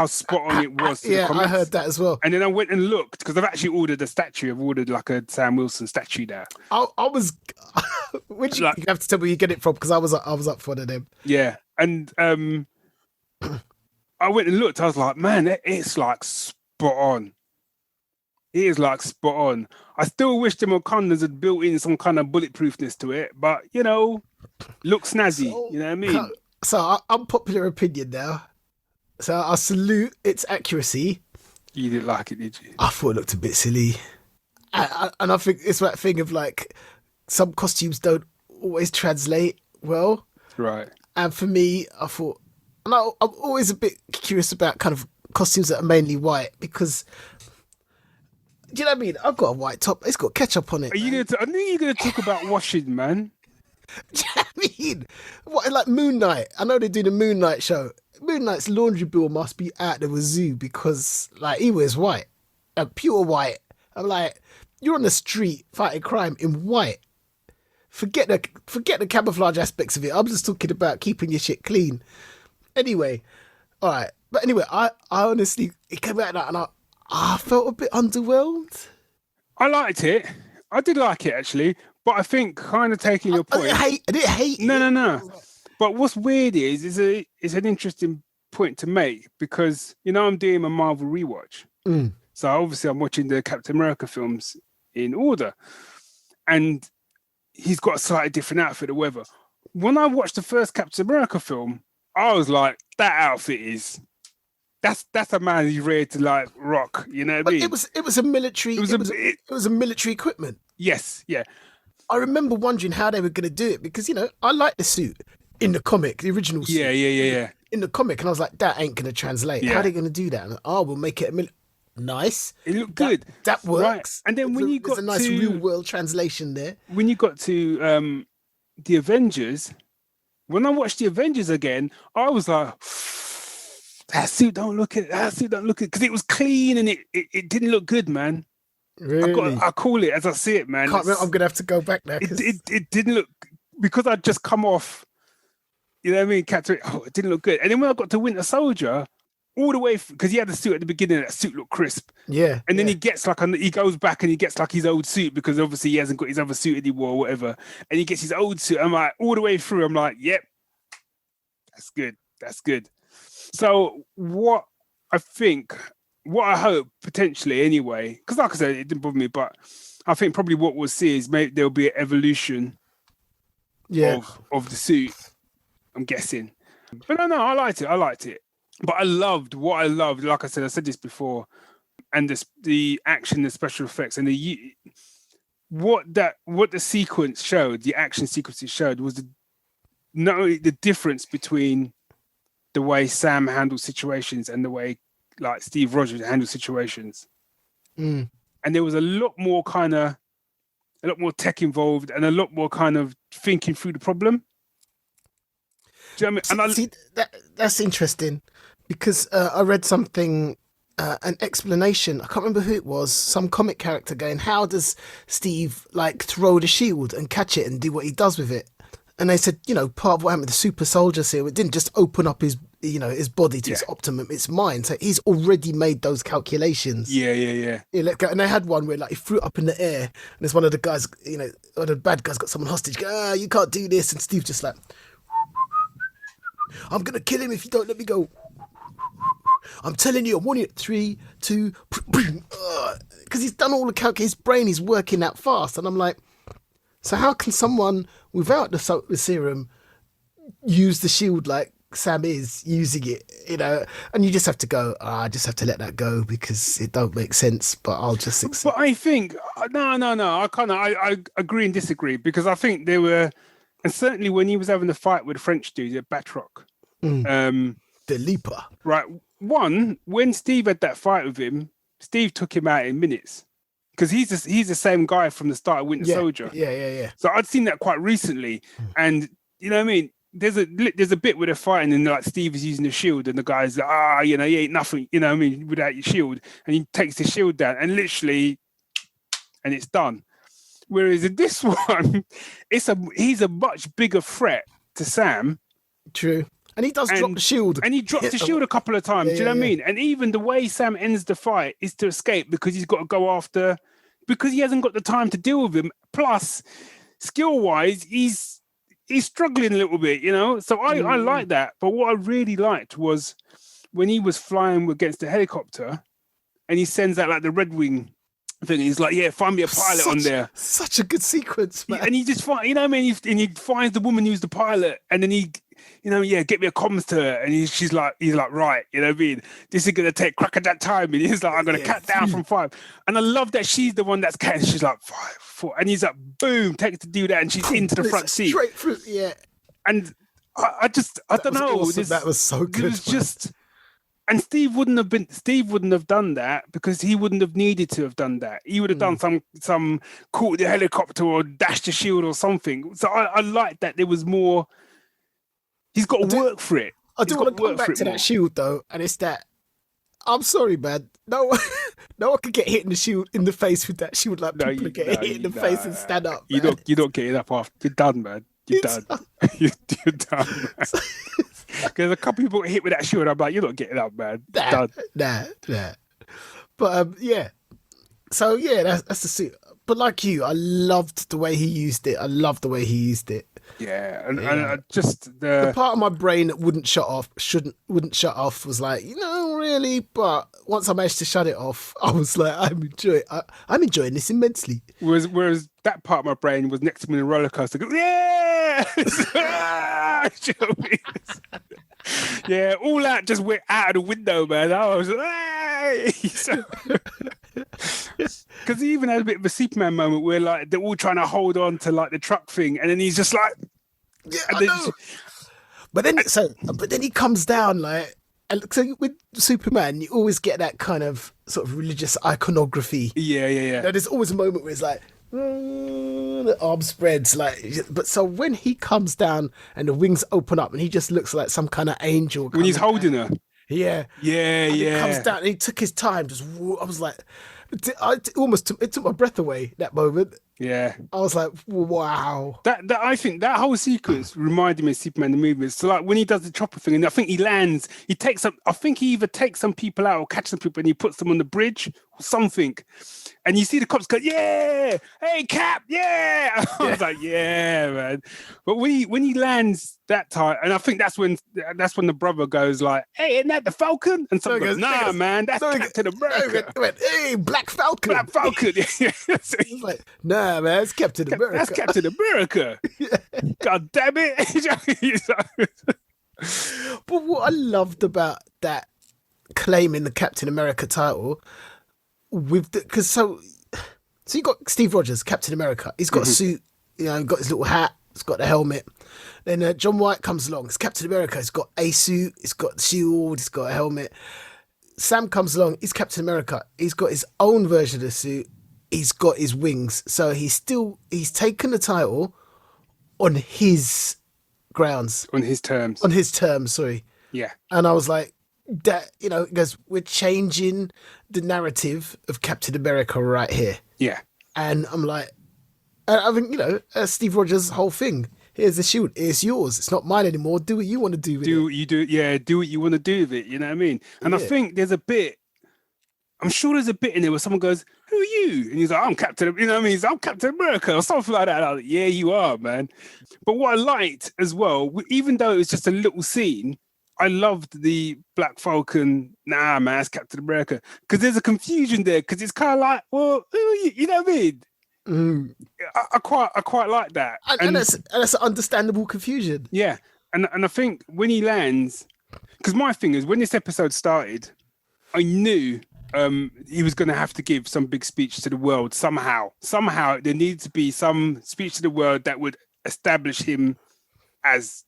spot on it was. To the comics. I heard that as well. And then I went and looked, because I've actually ordered a statue. I've ordered like a Sam Wilson statue there. I was, which you have to tell me where you get it from, because I was up for one of them. Yeah, and I went and looked. I was like, man, it's like spot on. It is like spot on. I still wish the Wakandans had built in some kind of bulletproofness to it, but looks snazzy. So, you know what I mean? So unpopular opinion now. So I salute its accuracy. You didn't like it, did you? I thought it looked a bit silly. And I think it's that thing of like, some costumes don't always translate well. Right. And for me, I thought, and I'm always a bit curious about kind of costumes that are mainly white, because, do you know what I mean? I've got a white top. It's got ketchup on it. I knew you're going to talk about washing, man. Do you know what I mean? What, like Moon Knight? I know they do the Moon Knight show. Moon Knight's laundry bill must be at the wazoo, because like he wears white, pure white. I'm like, you're on the street fighting crime in white. Forget the camouflage aspects of it. I'm just talking about keeping your shit clean. Anyway, all right. But anyway, I honestly, it came out like that, and I felt a bit underwhelmed. I liked it. I did like it actually, but I think kind of taking your point. I didn't hate it. No. But what's weird is it's an interesting point to make, because I'm doing a Marvel rewatch. So obviously I'm watching the Captain America films in order, and he's got a slightly different outfit or whatever. When I watched the first Captain America film, I was like, that outfit is that's a man who's ready to like rock. You know what I mean? It was a military. It was a military equipment. Yes, yeah. I remember wondering how they were going to do it, because I like the suit. in the comic, the original suit. Yeah. In the comic, and I was like, that ain't gonna translate. Yeah. How are they gonna do that? And, we'll make it nice. It looked good. That works. Right. And then when you got there's a nice real world translation there. When you got to the Avengers, when I watched the Avengers again, I was like, that suit don't look it. Because it was clean and it didn't look good, man. Really? I call it as I see it, man. I'm gonna have to go back there. It didn't look, because I'd just come off, you know what I mean, Captain. Oh, it didn't look good. And then when I got to Winter Soldier, all the way, because he had the suit at the beginning, that suit looked crisp. Yeah. And then he gets he goes back and he gets like his old suit, because obviously he hasn't got his other suit anymore or whatever. And he gets his old suit. I'm like, all the way through, I'm like, yep, that's good. That's good. So what I hope potentially anyway, because like I said, it didn't bother me, but I think probably what we'll see is maybe there'll be an evolution of the suit, I'm guessing. But no, I liked it. But I loved, like I said this before, and the action, the special effects, and what the sequence showed, the action sequences showed, was not only the difference between the way Sam handles situations and the way like Steve Rogers handles situations. And there was a lot more tech involved and a lot more kind of thinking through the problem. Do you know what I mean? That's interesting, because I read something, an explanation. I can't remember who it was. Some comic character going, "How does Steve like throw the shield and catch it and do what he does with it?" And they said, part of what happened with the super soldier serum, it didn't just open up his body to its optimum, its mind. So he's already made those calculations. Yeah. Let go. And they had one where like he threw it up in the air, and there's one of the guys, one of the bad guys got someone hostage. Go, you can't do this. And Steve's just like, I'm gonna kill him if you don't let me go. I'm telling you, I'm warning you. 3, 2, because he's done all the calculations. His brain is working that fast, and I'm like, so how can someone without the serum use the shield like Sam is using it? And you just have to go, I just have to let that go because it don't make sense. But I'll just accept. But I think I agree and disagree, because I think there were, and certainly when he was having the fight with the French dude at Batroc, the Leaper, right? One, when Steve had that fight with him, Steve took him out in minutes. Because he's the same guy from the start of Winter Soldier. Yeah. So I'd seen that quite recently, and you know what I mean. There's a bit where they're fighting, and like Steve is using the shield, and the guy's like, you ain't nothing, you know what I mean, without your shield, and he takes the shield down, and literally, and it's done. Whereas in this one, he's a much bigger threat to Sam. True. And he does drop the shield. And he drops the shield a couple of times. Do you know what I mean? And even the way Sam ends the fight is to escape, because he's got to go after, because he hasn't got the time to deal with him. Plus, skill-wise, he's struggling a little bit, So I like that. But what I really liked was when he was flying against the helicopter, and he sends out like the Red Wing thing. He's like, find me a pilot on there. Such a good sequence, man. And he just finds, and he finds the woman who's the pilot, and then he, get me a comms to her, and he's like, right, you know what I mean? This is gonna take crack at that time, and he's like, I'm gonna cut down from 5, and I love that she's the one that's cutting. She's like 5, 4, and he's like, boom, takes to do that, and she's into the front seat, straight through, And I don't know. Awesome. That was so good. It was just. And Steve wouldn't have done that, because he wouldn't have needed to have done that. He would have done some caught the helicopter or dashed the shield or something. So I like that there was more. He's got to work for it. I do want to come back to that shield though, and it's that. I'm sorry, man. No one could get hit in the face with that shield like people get hit in the face and stand up. Man. You don't get it up after. You're done, man. You're done. You're done, man. Because a couple people get hit with that shield, I'm like, you're not getting up, man. Nah. But so that's the suit. But like you, I loved the way he used it. Yeah, and just the part of my brain that wouldn't shut off was like, really. But once I managed to shut it off, I was like, I'm enjoying this immensely. Whereas that part of my brain was next to me in a roller coaster. Yeah, yeah, all that just went out of the window, man. I was because he even had a bit of a Superman moment where like they're all trying to hold on to like the truck thing, and then he's just like, But then he comes down like, and so with Superman, you always get that kind of sort of religious iconography. Yeah. You know, there's always a moment where it's like, the arm spreads like, but so when he comes down and the wings open up and he just looks like some kind of angel when he's holding her. Yeah. And he comes down and he took his time. I was like, it took my breath away that moment. Yeah. I was like, wow. That I think that whole sequence reminded me of Superman the movie. So like when he does the chopper thing, and I think he lands, I think he either takes some people out or catches some people and he puts them on the bridge or something. And you see the cops go, yeah, hey Cap, yeah. I was like, yeah, man. But when he lands that time, and I think that's when the brother goes like, hey, isn't that the Falcon? And someone goes, nah, man, that's Captain America. He went, hey, Black Falcon. Black Falcon. So he's like, nah, man, it's Captain America. That's Captain America. God damn it. But what I loved about that claiming the Captain America title because so you got Steve Rogers, Captain America. He's got a suit, you know, got his little hat, he's got the helmet. Then John White comes along. It's Captain America. He's got a suit, he's got the shield, he's got a helmet. Sam comes along. He's Captain America. He's got his own version of the suit. He's got his wings. So he's taken the title on his grounds. On his terms. Sorry. Yeah. And I was like, that, you know, because we're changing the narrative of Captain America right here. Yeah. And I'm like, I think, you know, Steve Rogers' whole thing. Here's the shield. It's yours. It's not mine anymore. Do what you want to do with it. Do what you want to do with it. You know what I mean? And I think there's a bit, I'm sure there's a bit in there where someone goes, who are you? And he's like, I'm Captain, you know what I mean? He's like, I'm Captain America or something like that. And I was like, yeah, you are, man. But what I liked as well, even though it was just a little scene, I loved the Black Falcon, nah, man, it's Captain America. Because there's a confusion there, because it's kind of like, well, who are you? You know what I mean? I quite like that. And that's an understandable confusion. Yeah. And I think when he lands, because my thing is, when this episode started, I knew he was going to have to give some big speech to the world somehow. Somehow there needed to be some speech to the world that would establish him as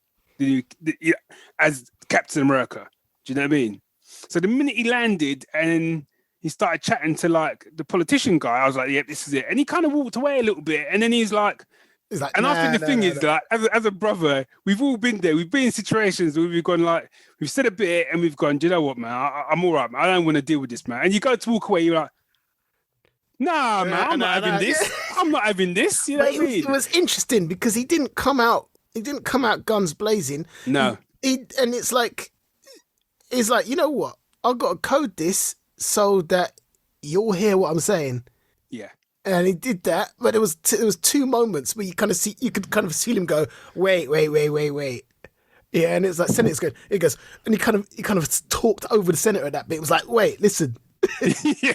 as Captain America. Do you know what I mean? So the minute he landed and he started chatting to like the politician guy, I was like, yeah, this is it. And he kind of walked away a little bit. And then he's like, and I think the thing is that as a brother, we've all been there. We've been in situations where we've gone like, we've said a bit and we've gone, do you know what, man? I'm all right, man. I don't want to deal with this, man. And you go to walk away, you're like, nah, man, I'm not having this. I'm not having this. You know what I mean? It was interesting because he didn't come out guns blazing. No. And it's like, you know what? I've got to code this so that you'll hear what I'm saying. Yeah. And he did that, but it was two moments where you could kind of see him go, wait. Yeah, and it's like Senator's good. It goes, and he kind of talked over the Senator at that bit. It was like, wait, listen. Yeah.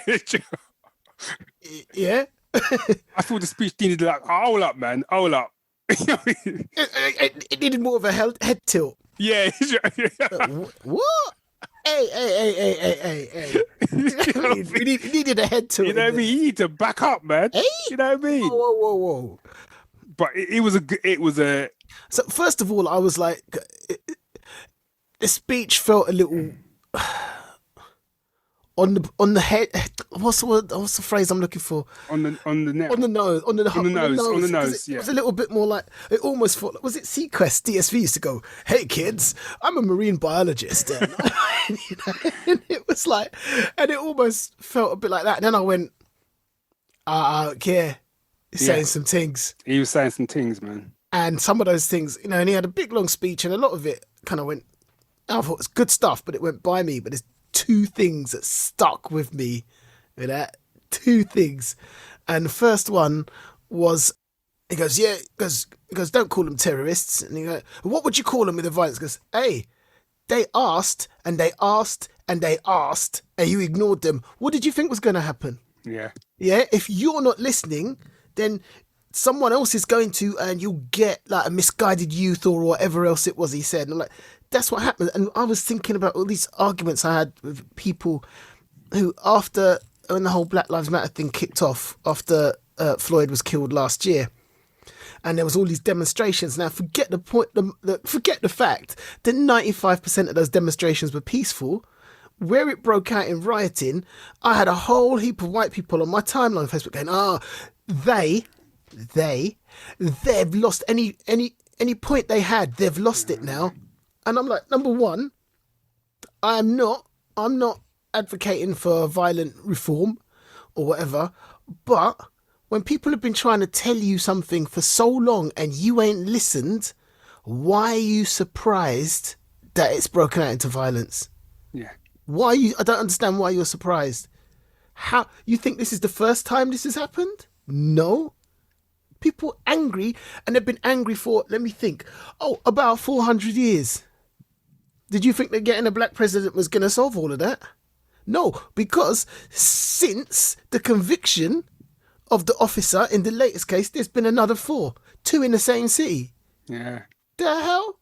I thought the speech needed like, hold up, man, hold up. It needed more of a head tilt. Yeah. What? Hey. We needed a head tilt. You know what I mean? You need to back up, man. Hey? You know what I mean? Whoa. But it was a. So first of all, I was like, the speech felt a little on the head. What's the phrase I'm looking for? On the nose. Yeah. It was a little bit more like, it almost felt, was it Sequest? DSV used to go, hey kids, I'm a marine biologist. And, and it was like, and it almost felt a bit like that. And then I went, yeah, he's saying some things. He was saying some things, man. And some of those things, and he had a big long speech, and a lot of it kind of went, I thought it's good stuff, but it went by me. But there's two things that stuck with me with that. Two things. And the first one was, he goes, don't call them terrorists. And he goes, what would you call them with the violence? He goes, hey, they asked, and you ignored them. What did you think was going to happen? Yeah. Yeah, if you're not listening, then someone else is going to, and you'll get like a misguided youth or whatever else it was he said. And I'm like, that's what happened. And I was thinking about all these arguments I had with people who, when the whole Black Lives Matter thing kicked off, after Floyd was killed last year, and there was all these demonstrations. Now, forget the point. Forget the fact that 95% of those demonstrations were peaceful. Where it broke out in rioting, I had a whole heap of white people on my timeline on Facebook going, they've lost any point they had. They've lost it now. And I'm like, number one, I'm not advocating for violent reform or whatever, but when people have been trying to tell you something for so long and you ain't listened, why are you surprised that it's broken out into violence? Yeah. I don't understand why you're surprised. How you think this is the first time this has happened? No. People angry, and they've been angry for, let me think, about 400 years. Did you think that getting a black president was going to solve all of that? No, because since the conviction of the officer in the latest case, there's been another 4, 2 in the same city. Yeah. The hell?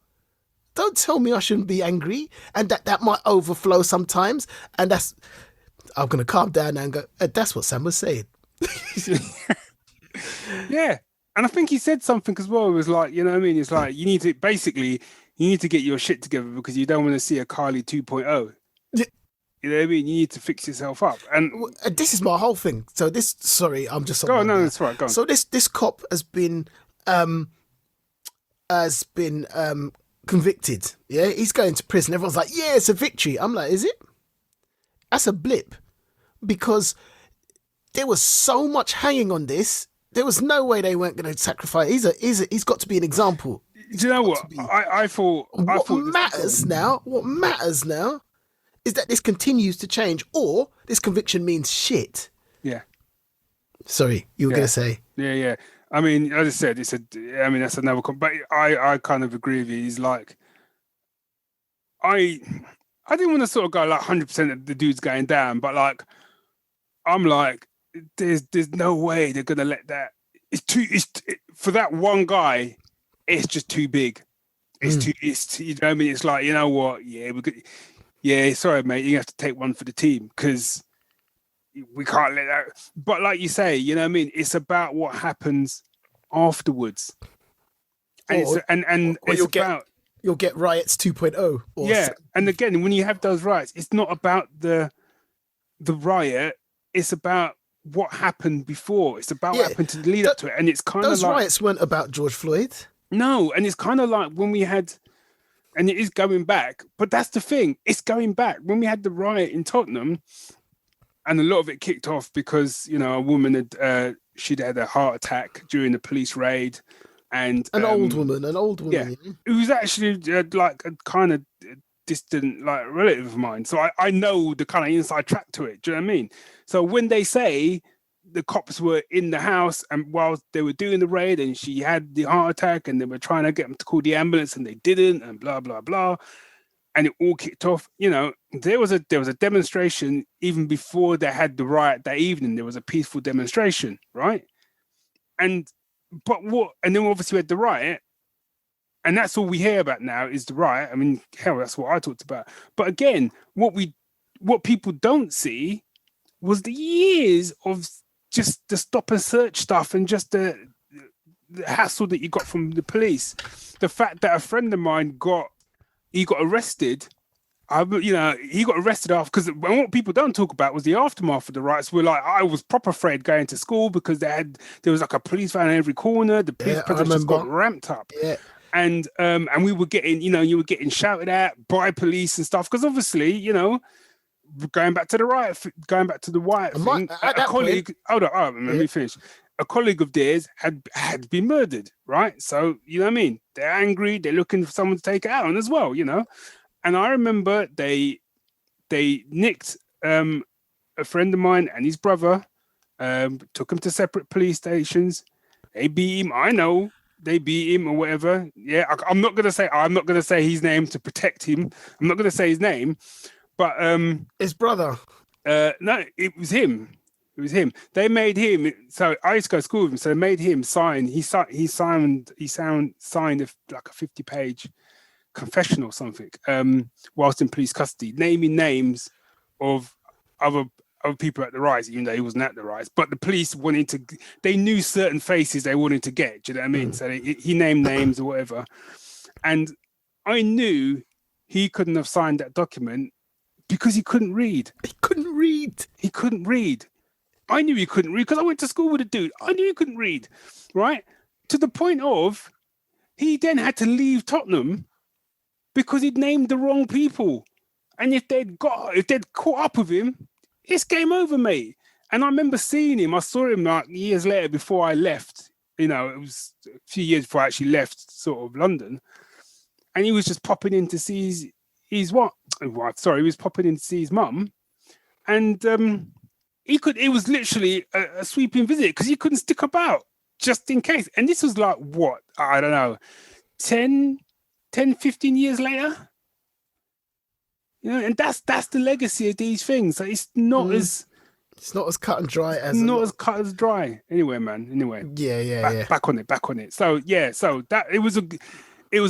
Don't tell me I shouldn't be angry, and that might overflow sometimes. And I'm going to calm down and go, that's what Sam was saying. Yeah. And I think he said something as well. It was like, you know what I mean? It's like, you need to get your shit together because you don't want to see a Carly 2.0. Yeah. You know what I mean? You need to fix yourself up. And this is my whole thing. So I'm just... Go on, no, that's right, go on. So this cop has been convicted. Yeah, he's going to prison. Everyone's like, yeah, it's a victory. I'm like, is it? That's a blip. Because there was so much hanging on this. There was no way they weren't going to sacrifice. He's got to be an example. Do you know what? I thought... What matters now is that this continues to change, or this conviction means shit. Yeah. Sorry, you were going to say. Yeah. I mean, as I said, that's another... But I kind of agree with you. He's like... I didn't want to sort of go like 100% of the dude's going down, but like, I'm like, there's no way they're going to let that... For that one guy, it's just too big. You know what I mean? It's like, you know what? Yeah, sorry, mate. You have to take one for the team because we can't let that. But like you say, you know what I mean? It's about what happens afterwards. And you'll get riots 2.0. Yeah, and again, when you have those riots, it's not about the riot. It's about what happened before. It's about what happened to lead up to it. And it's kind of like... Those riots weren't about George Floyd. No, and it's kind of like when we had... And it is going back, but that's the thing. It's going back. When we had the riot in Tottenham, and a lot of it kicked off because, you know, a woman she'd had a heart attack during the police raid, and an old woman. Yeah, it was actually like a kind of distant like relative of mine. So I know the kind of inside track to it. Do you know what I mean? So when they say the cops were in the house and while they were doing the raid and she had the heart attack and they were trying to get them to call the ambulance and they didn't and blah, blah, blah. And it all kicked off. You know, there was a demonstration even before they had the riot that evening. There was a peaceful demonstration, right? And then obviously we had the riot, and that's all we hear about now is the riot. I mean, hell, that's what I talked about. But again, what people don't see was the years of just the stop and search stuff and just the hassle that you got from the police. The fact that a friend of mine got arrested. He got arrested after, because what people don't talk about was the aftermath of the riots. We're like, I was proper afraid going to school because there was like a police van in every corner. The police presence just got ramped up. Yeah. And we were getting, you were getting shouted at by police and stuff. Because obviously, going back to the riot thing, a colleague, let me finish. A colleague of theirs had been murdered, right? So, you know what I mean? They're angry. They're looking for someone to take it out on as well, And I remember they nicked a friend of mine and his brother, took him to separate police stations. They beat him. I know they beat him or whatever. Yeah, I'm not gonna say his name to protect him. I'm not gonna say his name, but his brother. No, it was him. It was him. They made him. So I used to go to school with him. So they made him sign. He signed like a 50-page confession or something. Whilst in police custody, naming names of other of people at the rise, even though he wasn't at the rise. But the police they knew certain faces they wanted to get. Do you know what I mean? So he named names or whatever. And I knew he couldn't have signed that document because he couldn't read. He couldn't read. He couldn't read. I knew he couldn't read because I went to school with a dude. I knew he couldn't read, right? To the point of he then had to leave Tottenham because he'd named the wrong people. And if they'd caught up with him, it's game over, mate. And I remember seeing him. I saw him like years later before I left. You know, it was a few years before I actually left sort of London. And he was just popping in to see his wife. Sorry, he was popping in to see his mum. And it was literally a sweeping visit because he couldn't stick about just in case. And this was like, what? I don't know, 10, 15 years later? You know, and that's the legacy of these things. Like, it's not as cut and dry as cut as dry. Anyway, man. Anyway. Yeah. Back on it. So that it was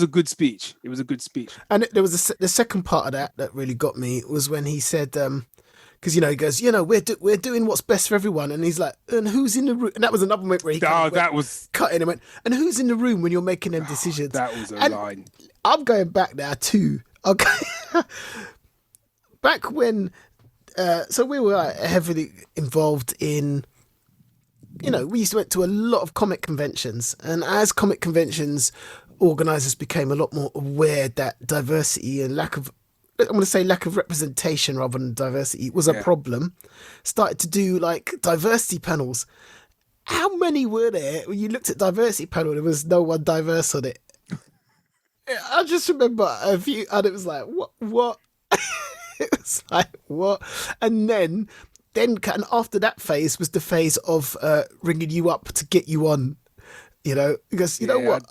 a good speech. It was a good speech. And there was the second part of that really got me was when he said, because he goes, we're doing what's best for everyone, and he's like, and who's in the room? And that was another moment where he was cutting and went, and who's in the room when you're making them decisions? That was a line. I'm going back now too. Okay. Back when, so we were heavily involved in, we used to went to a lot of comic conventions, and as comic conventions, organisers became a lot more aware that diversity and lack of representation rather than diversity was a problem. Started to do like diversity panels. How many were there when you looked at diversity panel? There was no one diverse on it. I just remember a few, and it was like, what? It was like, what? And then after that phase was the phase of ringing you up to get you on, because you know what?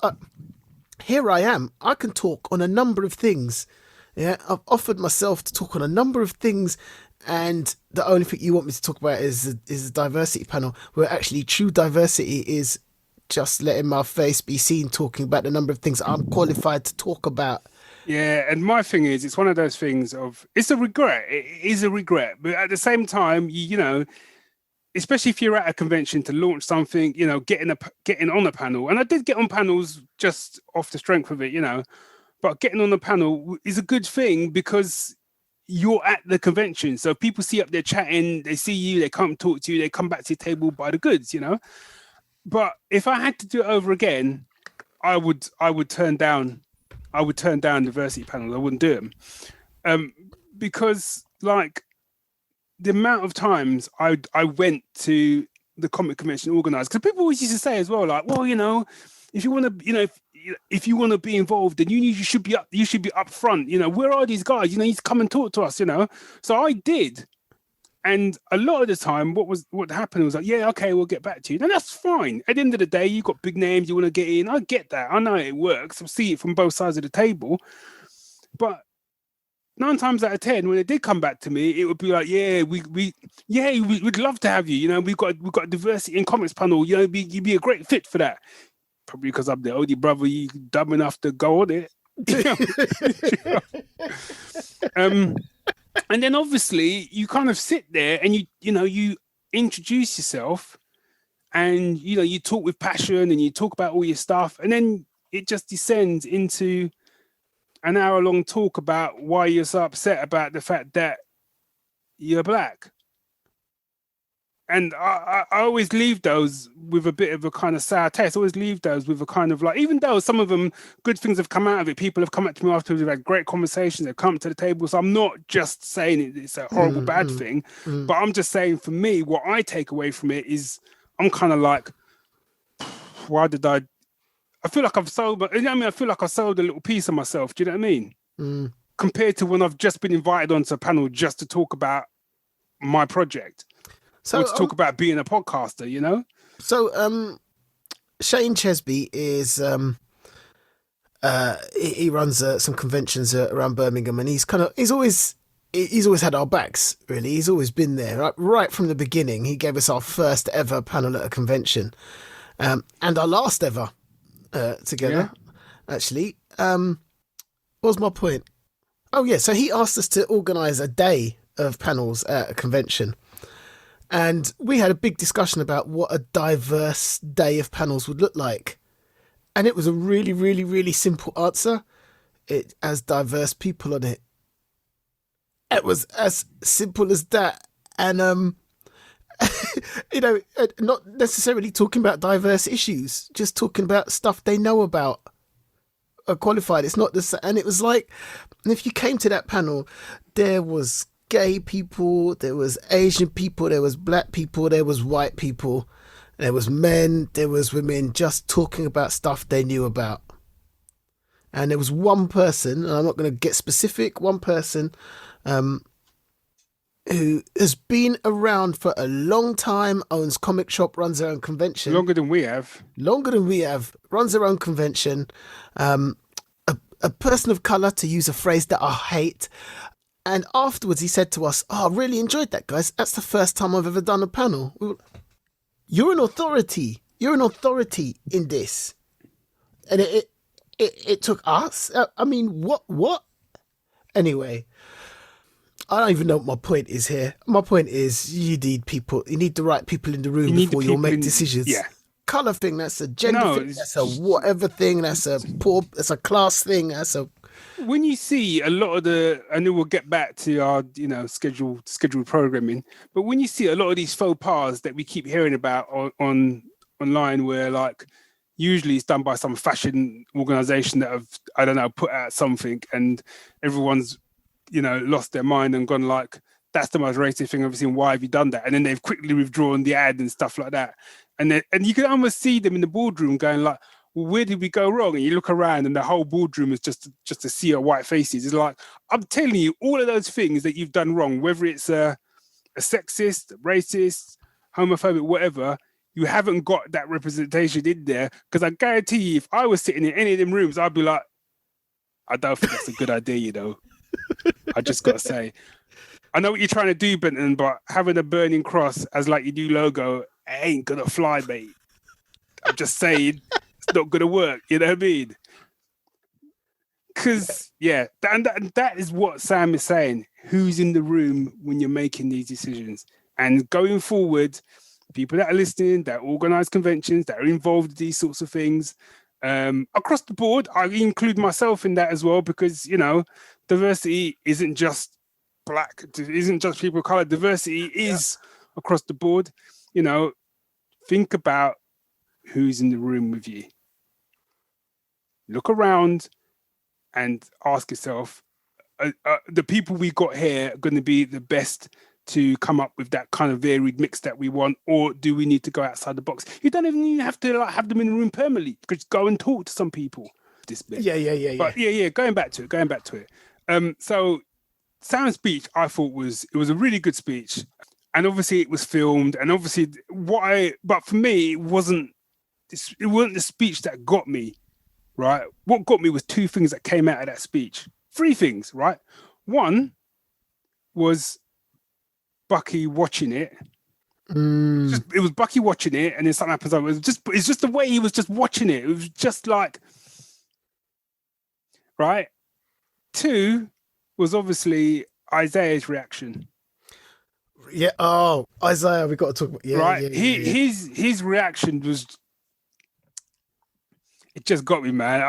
Here I am. I can talk on a number of things. Yeah, I've offered myself to talk on a number of things, and the only thing you want me to talk about is a diversity panel, where actually true diversity is just letting my face be seen talking about the number of things I'm qualified to talk about. Yeah, and my thing is, it's one of those things of, it's a regret. It is a regret. But at the same time, especially if you're at a convention to launch something, getting on a panel. And I did get on panels just off the strength of it, but getting on a panel is a good thing because you're at the convention. So people see you up there chatting, they see you, they come talk to you, they come back to your table, buy the goods, But if I had to do it over again, I would turn down diversity panels. I wouldn't do them, because like the amount of times I went to the comic convention organized, because people always used to say as well, like, well, if you want to, if you want to be involved, then you should be up front. Where are these guys? You need to come and talk to us. So I did. And a lot of the time, what happened was like, yeah, okay, we'll get back to you. And that's fine. At the end of the day, you've got big names, you want to get in. I get that. I know it works. I see it from both sides of the table. But 9 times out of 10, when it did come back to me, it would be like, yeah, we'd love to have you. We've got a diversity in comics panel. You'd be a great fit for that. Probably because I'm the only brother you dumb enough to go on it. And then obviously you kind of sit there and you introduce yourself, and you talk with passion and you talk about all your stuff, and then it just descends into an hour-long talk about why you're so upset about the fact that you're black. And I always leave those with a bit of a kind of sour taste. I always leave those with a kind of like, even though some of them, good things have come out of it, people have come up to me afterwards, we've had great conversations, they've come to the table. So I'm not just saying it's a horrible, bad thing, but I'm just saying for me, what I take away from it is I'm kind of like, why did I feel like I've sold, I feel like I sold a little piece of myself. Do you know what I mean? Compared to when I've just been invited onto a panel just to talk about my project. So to talk about being a podcaster, So Shane Chesby is he runs some conventions around Birmingham, and he's always had our backs, really. He's always been there right from the beginning. He gave us our first ever panel at a convention, and our last ever together. Actually, what was my point? Oh yeah, so he asked us to organise a day of panels at a convention. And we had a big discussion about what a diverse day of panels would look like. And it was a really, really, really simple answer. It has diverse people on it. It was as simple as that. And, not necessarily talking about diverse issues, just talking about stuff they know about. Are qualified. It's not the same. And it was like, and if you came to that panel, there was gay people, there was Asian people, there was black people, there was white people, there was men, there was women, just talking about stuff they knew about. And there was one person, and I'm not going to get specific, one person who has been around for a long time, owns comic shop, runs their own convention. Longer than we have, runs their own convention. A person of colour, to use a phrase that I hate. And afterwards he said to us, I really enjoyed that, guys. That's the first time I've ever done a panel. You're an authority. You're an authority in this. And it took us. I mean, what? Anyway, I don't even know what my point is here. My point is you need people. You need the right people in the room before you'll make decisions. Yeah. Colour thing, that's a gender thing, that's a whatever thing, that's a class thing, that's a... When you see a lot of I know we'll get back to our, scheduled programming, but when you see a lot of these faux pas that we keep hearing about online, where like usually it's done by some fashion organization that have, I don't know, put out something and everyone's, lost their mind and gone like, that's the most racist thing I've ever seen. Why have you done that? And then they've quickly withdrawn the ad and stuff like that. And you can almost see them in the boardroom going like, well, where did we go wrong? And you look around and the whole boardroom is just a sea of white faces. It's like, I'm telling you, all of those things that you've done wrong, whether it's a sexist, racist, homophobic, whatever, you haven't got that representation in there. Because I guarantee you, if I was sitting in any of them rooms, I'd be like, I don't think that's a good idea, I just got to say. I know what you're trying to do, Benton, but having a burning cross as like your new logo ain't gonna fly, mate. I'm just saying, it's not gonna work. You know what I mean? Because that is what Sam is saying. Who's in the room when you're making these decisions? And going forward, people that are listening, that organise conventions, that are involved in these sorts of things, across the board, I include myself in that as well, because diversity isn't just black, isn't just people of color. Diversity is across the board. Think about who's in the room with you. Look around and ask yourself, the people we got here are going to be the best to come up with that kind of varied mix that we want, or do we need to go outside the box? You don't even have to have them in the room permanently. Just go and talk to some people. This bit. But going back to it. So Sam's speech, I thought it was a really good speech, and obviously it was filmed, and obviously but for me it wasn't the speech that got me, right? What got me was two things that came out of that speech. Three things, right? One was Bucky watching it. It was Bucky watching it, and then something happens. It's just the way he was just watching it. It was just like, right? Two was obviously Isaiah's reaction. Yeah. Oh, Isaiah, we got to talk about. Yeah, right. Yeah. His reaction was. It just got me, man.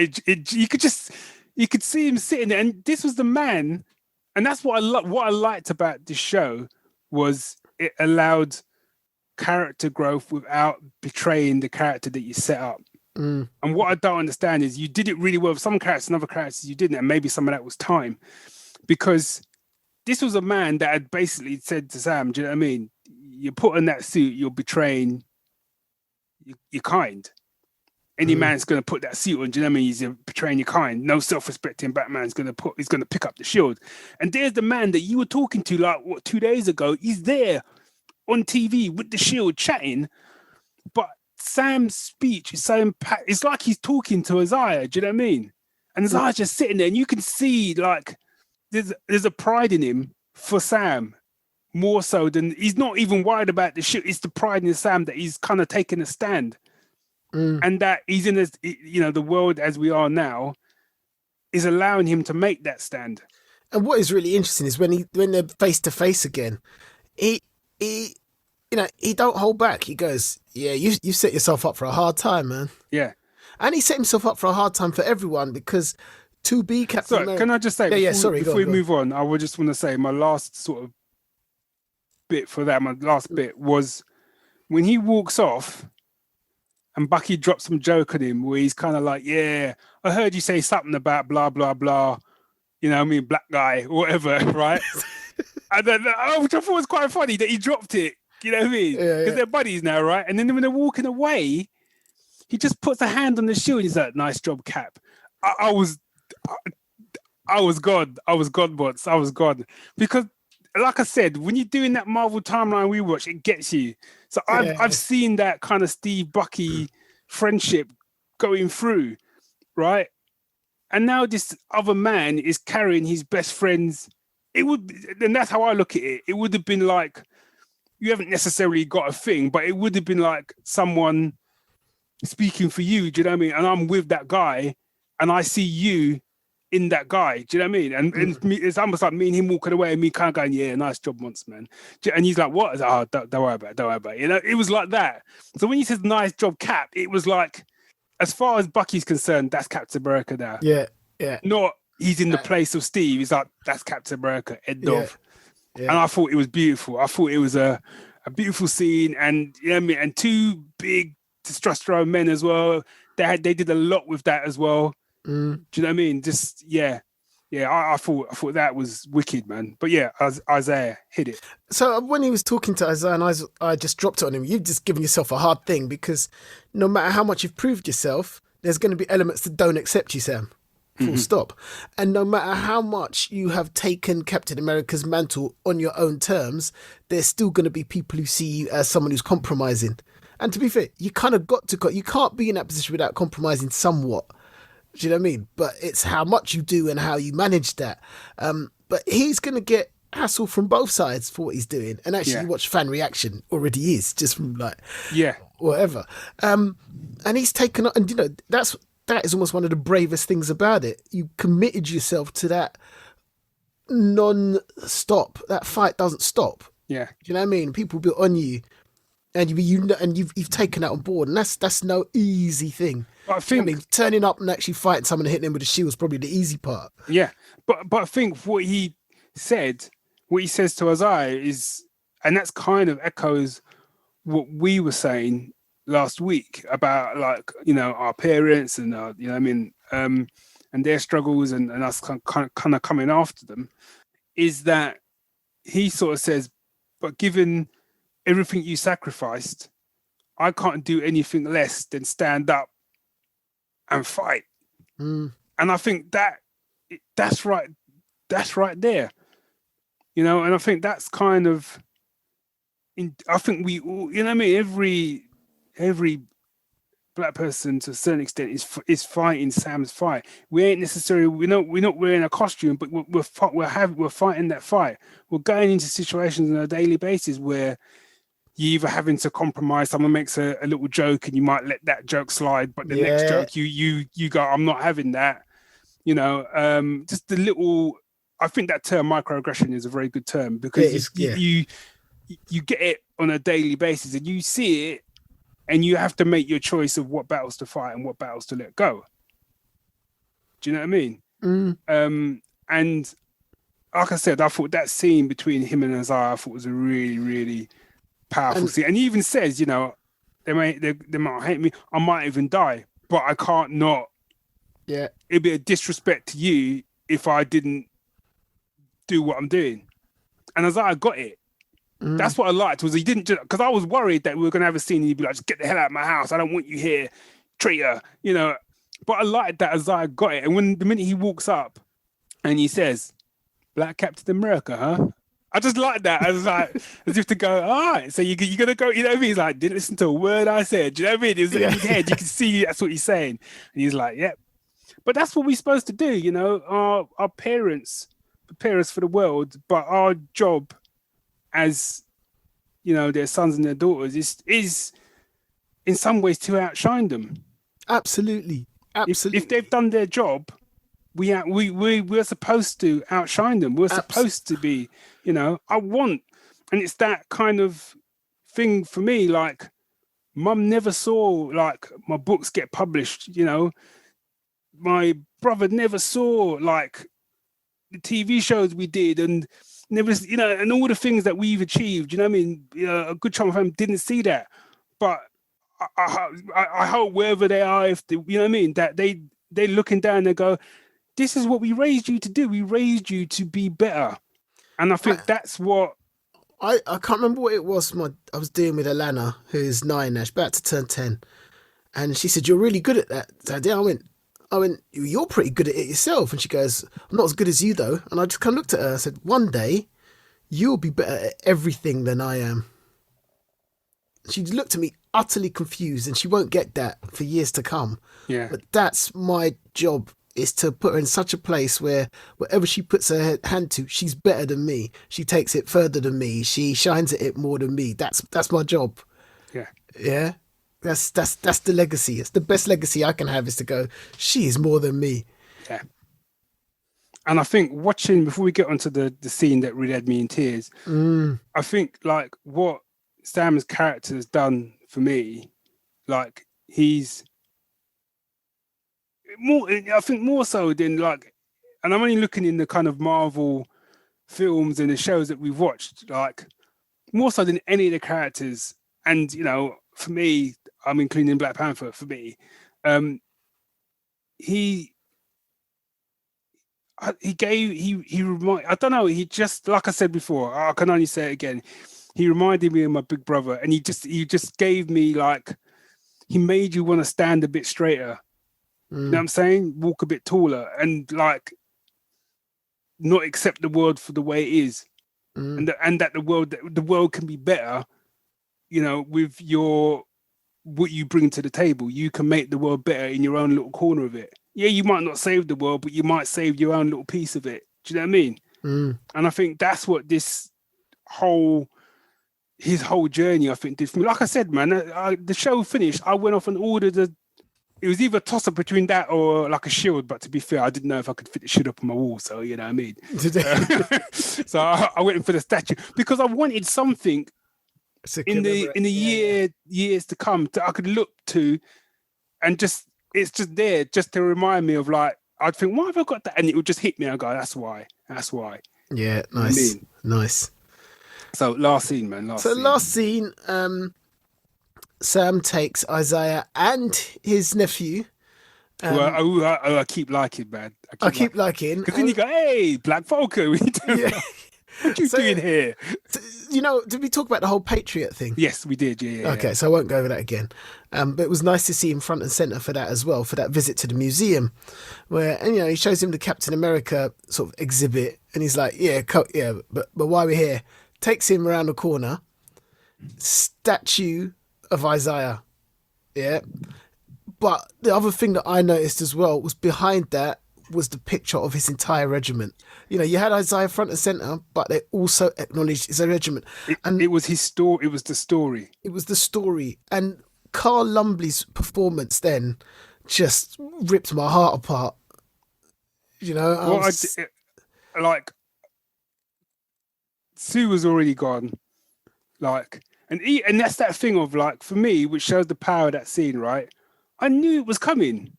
You could see him sitting there, and this was the man. And that's what I liked about this show was it allowed character growth without betraying the character that you set up. And what I don't understand is you did it really well with some characters and other characters you didn't, and maybe some of that was time. Because this was a man that had basically said to Sam, do you know what I mean? You put on that suit, you're betraying your kind. Any man's going to put that suit on, do you know what I mean? He's betraying your kind. No self-respecting Batman's going to pick up the shield. And there's the man that you were talking to, like, 2 days ago? He's there on TV with the shield chatting. But Sam's speech is so it's like he's talking to Isaiah, do you know what I mean? And Isaiah's just sitting there, and you can see, like, there's a pride in him for Sam, more so than, he's not even worried about the shield. It's the pride in Sam that he's kind of taking a stand. And that he's in this, the world as we are now is allowing him to make that stand. And what is really interesting is when they're face to face again, he he don't hold back. He goes, yeah, you set yourself up for a hard time, man. Yeah. And he set himself up for a hard time for everyone because to be Captain America... Can I just say, before we move on, I would just want to say my last sort of bit for that, my last bit was when he walks off and Bucky drops some joke on him where he's kind of like, yeah, I heard you say something about blah, blah, blah, you know what I mean, black guy or whatever, right? And then, which I thought was quite funny that he dropped it, you know what I mean? Because they're buddies now, right? And then when they're walking away, he just puts a hand on the shoe and he's like, nice job, Cap. I was God. I was God, Monts. I was God. Because, like I said, when you're doing that Marvel timeline we watch, it gets you. So I've seen that kind of Steve Bucky friendship going through, right? And now this other man is carrying his best friend's. And that's how I look at it. It would have been like, you haven't necessarily got a thing, but it would have been like someone speaking for you. Do you know what I mean? And I'm with that guy, and I see you in that guy. Do you know what I mean? And it's almost like me and him walking away, and me kind of going, "Yeah, nice job, Monts, man." And he's like, "What?" I was like, "Oh, don't worry about it. Don't worry about it." You know, it was like that. So when he says "nice job, Cap," it was like, as far as Bucky's concerned, that's Captain America now. Yeah. Not he's in the place of Steve. He's like, that's Captain America. End of. Yeah. And I thought it was beautiful. I thought it was a beautiful scene, and you know what I mean. And two big testosterone men as well. They did a lot with that as well. Do you know what I mean? Just I thought that was wicked, man. But yeah, Isaiah hit it. So when he was talking to Isaiah, and I just dropped it on him. You've just given yourself a hard thing because no matter how much you've proved yourself, there's going to be elements that don't accept you, Sam. Full stop. And no matter how much you have taken Captain America's mantle on your own terms, there's still going to be people who see you as someone who's compromising. And to be fair, you kind of you can't be in that position without compromising somewhat. Do you know what I mean? But it's how much you do and how you manage that. But he's going to get hassle from both sides for what he's doing. And actually, you watch fan reaction already is just from like, whatever. And he's taken, and you know, that is almost one of the bravest things about it. You committed yourself to that non-stop. That fight doesn't stop. Yeah. Do you know what I mean? People built on you, and you've taken that on board, and that's no easy thing. I think turning up and actually fighting someone and hitting them with a shield is probably the easy part. Yeah, but I think what he says to Isaiah is, and that's kind of echoes what we were saying last week about, like, you know, our parents and you know, I mean, and their struggles and us kind of coming after them, is that he sort of says, but given everything you sacrificed, I can't do anything less than stand up and fight. And I think that's right there, you know. And I think that's kind of, I think we all, you know what I mean, every black person to a certain extent is fighting Sam's fight. We ain't necessarily, we're not wearing a costume, but we're fighting that fight. We're going into situations on a daily basis where you're either having to compromise. Someone makes a little joke and you might let that joke slide, but the next joke you go, I'm not having that. You know, just the little. I think that term microaggression is a very good term because you get it on a daily basis and you see it, and you have to make your choice of what battles to fight and what battles to let go. Do you know what I mean? And like I said, I thought that scene between him and Isaiah, I thought was a really, really powerful scene. And he even says, you know, they might hate me, I might even die, but I can't not. Yeah, it'd be a disrespect to you if I didn't do what I'm doing. And Isaiah got it. That's what I liked, was he didn't just, because I was worried that we were going to have a scene and he'd be like, just get the hell out of my house, I don't want you here, traitor, you know. But I liked that Isaiah got it. And the minute he walks up and he says, Black Captain America, huh? I just like that. I was like, as if to go, all right, so you're going to go, you know what I mean? He's like, didn't listen to a word I said. Do you know what I mean? It's in his head. You can see that's what he's saying. And he's like, yep. But that's what we're supposed to do, you know. Our parents prepare us for the world, but our job as, you know, their sons and their daughters is in some ways to outshine them. Absolutely. If they've done their job, we're supposed to outshine them. We're supposed to be, you know, and it's that kind of thing for me, like, Mum never saw like my books get published. You know, my brother never saw like the TV shows we did, and never, you know, and all the things that we've achieved. You know what I mean? A good chunk of them didn't see that, but I hope wherever they are, if they, you know what I mean, that they're looking down, they go, this is what we raised you to do. We raised you to be better. And I think that's what I can't remember what it was. I was dealing with Alana, who's 9 now. She's about to turn 10, and she said, "You're really good at that, Daddy." I went, "You're pretty good at it yourself." And she goes, "I'm not as good as you though." And I just kind of looked at her and said, "One day, you'll be better at everything than I am." She looked at me utterly confused, and she won't get that for years to come. Yeah. But that's my job, is to put her in such a place where whatever she puts her hand to, she's better than me. She takes it further than me. She shines at it more than me. That's my job. Yeah. Yeah. That's the legacy. It's the best legacy I can have, is to go, she is more than me. Yeah. And I think watching, before we get onto the scene that really had me in tears, I think like what Sam's character has done for me, like he's more, I think more so than like, and I'm only looking in the kind of Marvel films and the shows that we've watched, like more so than any of the characters. And, you know, for me, I'm including Black Panther for me. He I don't know, he just, like I said before, I can only say it again, he reminded me of my big brother, and he just gave me, like, he made you want to stand a bit straighter. You know what I'm saying? Walk a bit taller, and like not accept the world for the way it is. And that the world can be better, you know, with what you bring to the table. You can make the world better in your own little corner of it. Yeah, you might not save the world, but you might save your own little piece of it. Do you know what I mean? And I think that's what his whole journey, I think, did for me. Like I said, man, the show finished, I went off and ordered it was either a toss-up between that or like a shield, but to be fair, I didn't know if I could fit the shield up on my wall, so you know what I mean. So I went in for the statue because I wanted something in the years to come that I could look to, and just it's just there just to remind me of, like, I'd think, why have I got that? And it would just hit me. I go, that's why. Yeah, nice, nice. So last scene, man. Last scene. Sam takes Isaiah and his nephew. I keep liking, man. I keep liking. Because then you go, hey, Black Falcon, what you doing here? You know, did we talk about the whole Patriot thing? Yes, we did. Yeah. Okay, so I won't go over that again. But it was nice to see him front and centre for that as well, for that visit to the museum, and you know, he shows him the Captain America sort of exhibit, and he's like, but why we're here? Takes him around the corner, statue of Isaiah, but the other thing that I noticed as well was behind that was the picture of his entire regiment. You know, you had Isaiah front and center, but they also acknowledged his regiment, and it was his story. It was the story, and Carl Lumbly's performance then just ripped my heart apart. You know, like Sue was already gone, like. And that's that thing of, like, for me, which shows the power of that scene, right? I knew it was coming.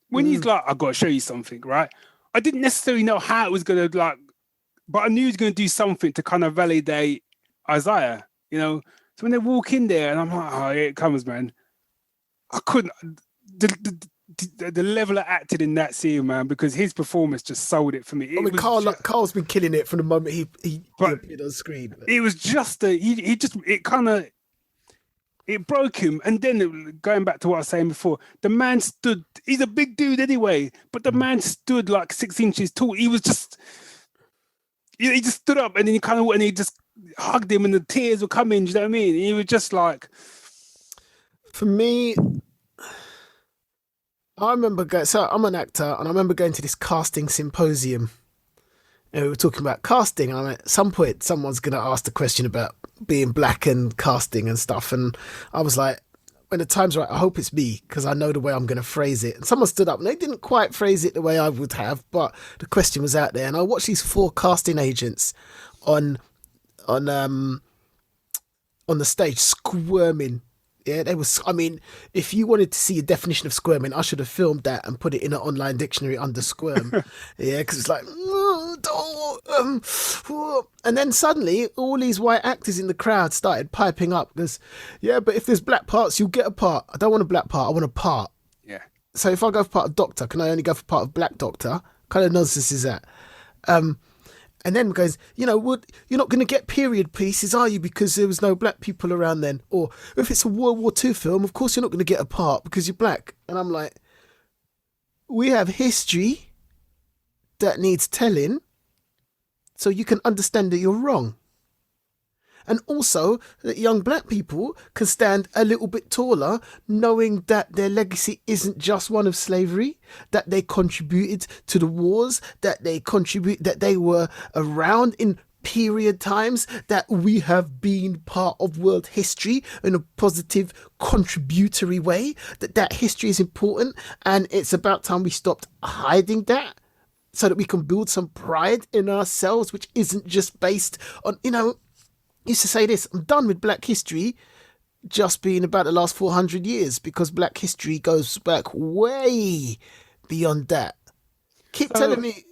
When he's like, I've got to show you something, right? I didn't necessarily know how it was going to, like, but I knew he was going to do something to kind of validate Isaiah, you know? So when they walk in there, and I'm like, oh, here it comes, man. I couldn't, the level of acting in that scene, man, because his performance just sold it for me. Carl's been killing it from the moment he appeared on screen. It was just it broke him. And then going back to what I was saying before, the man stood. He's a big dude anyway, but the man stood like 6 inches tall. He was just, he just stood up, and then he just hugged him, and the tears were coming. Do you know what I mean? He was just like, for me. I remember so I'm an actor, and I remember going to this casting symposium. And we were talking about casting, and at some point someone's going to ask the question about being black and casting and stuff. And I was like, when the time's right, I hope it's me, because I know the way I'm going to phrase it. And someone stood up, and they didn't quite phrase it the way I would have, but the question was out there. And I watched these 4 casting agents on on the stage squirming. Yeah, they was. I mean, if you wanted to see a definition of squirming, I should have filmed that and put it in an online dictionary under squirm. Yeah, because it's like, and then suddenly all these white actors in the crowd started piping up. There's, yeah, but if there's black parts, you'll get a part. I don't want a black part. I want a part. Yeah. So if I go for part of doctor, can I only go for part of black doctor? What kind of nonsense is that? And then goes, you're not going to get period pieces, are you? Because there was no black people around then. Or if it's a World War II film, of course you're not going to get a part because you're black. And I'm like, we have history that needs telling so you can understand that you're wrong. And also that young black people can stand a little bit taller, knowing that their legacy isn't just one of slavery, that they contributed to the wars, that they were around in period times, that we have been part of world history in a positive contributory way, that history is important, and it's about time we stopped hiding that so that we can build some pride in ourselves, which isn't just based on, used to say this, I'm done with black history just being about the last 400 years because black history goes back way beyond that. Keep telling me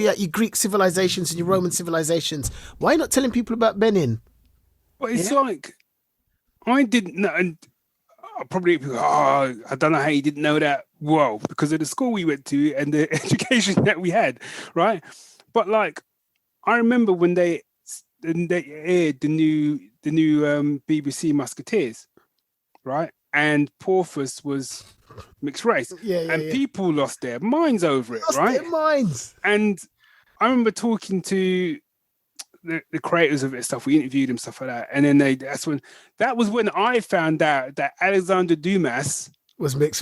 about your Greek civilizations and your Roman civilizations. Why are you not telling people about Benin? Well, it's like, I didn't know, and probably, I don't know how you didn't know that. Well, because of the school we went to and the education that we had, right? But like, I remember when they aired the new BBC Musketeers, right? And Porthos was mixed race, people lost their minds over it, right? Their minds. And I remember talking to the creators of it, stuff. We interviewed them, stuff like that, and then that was when I found out that Alexander Dumas was mixed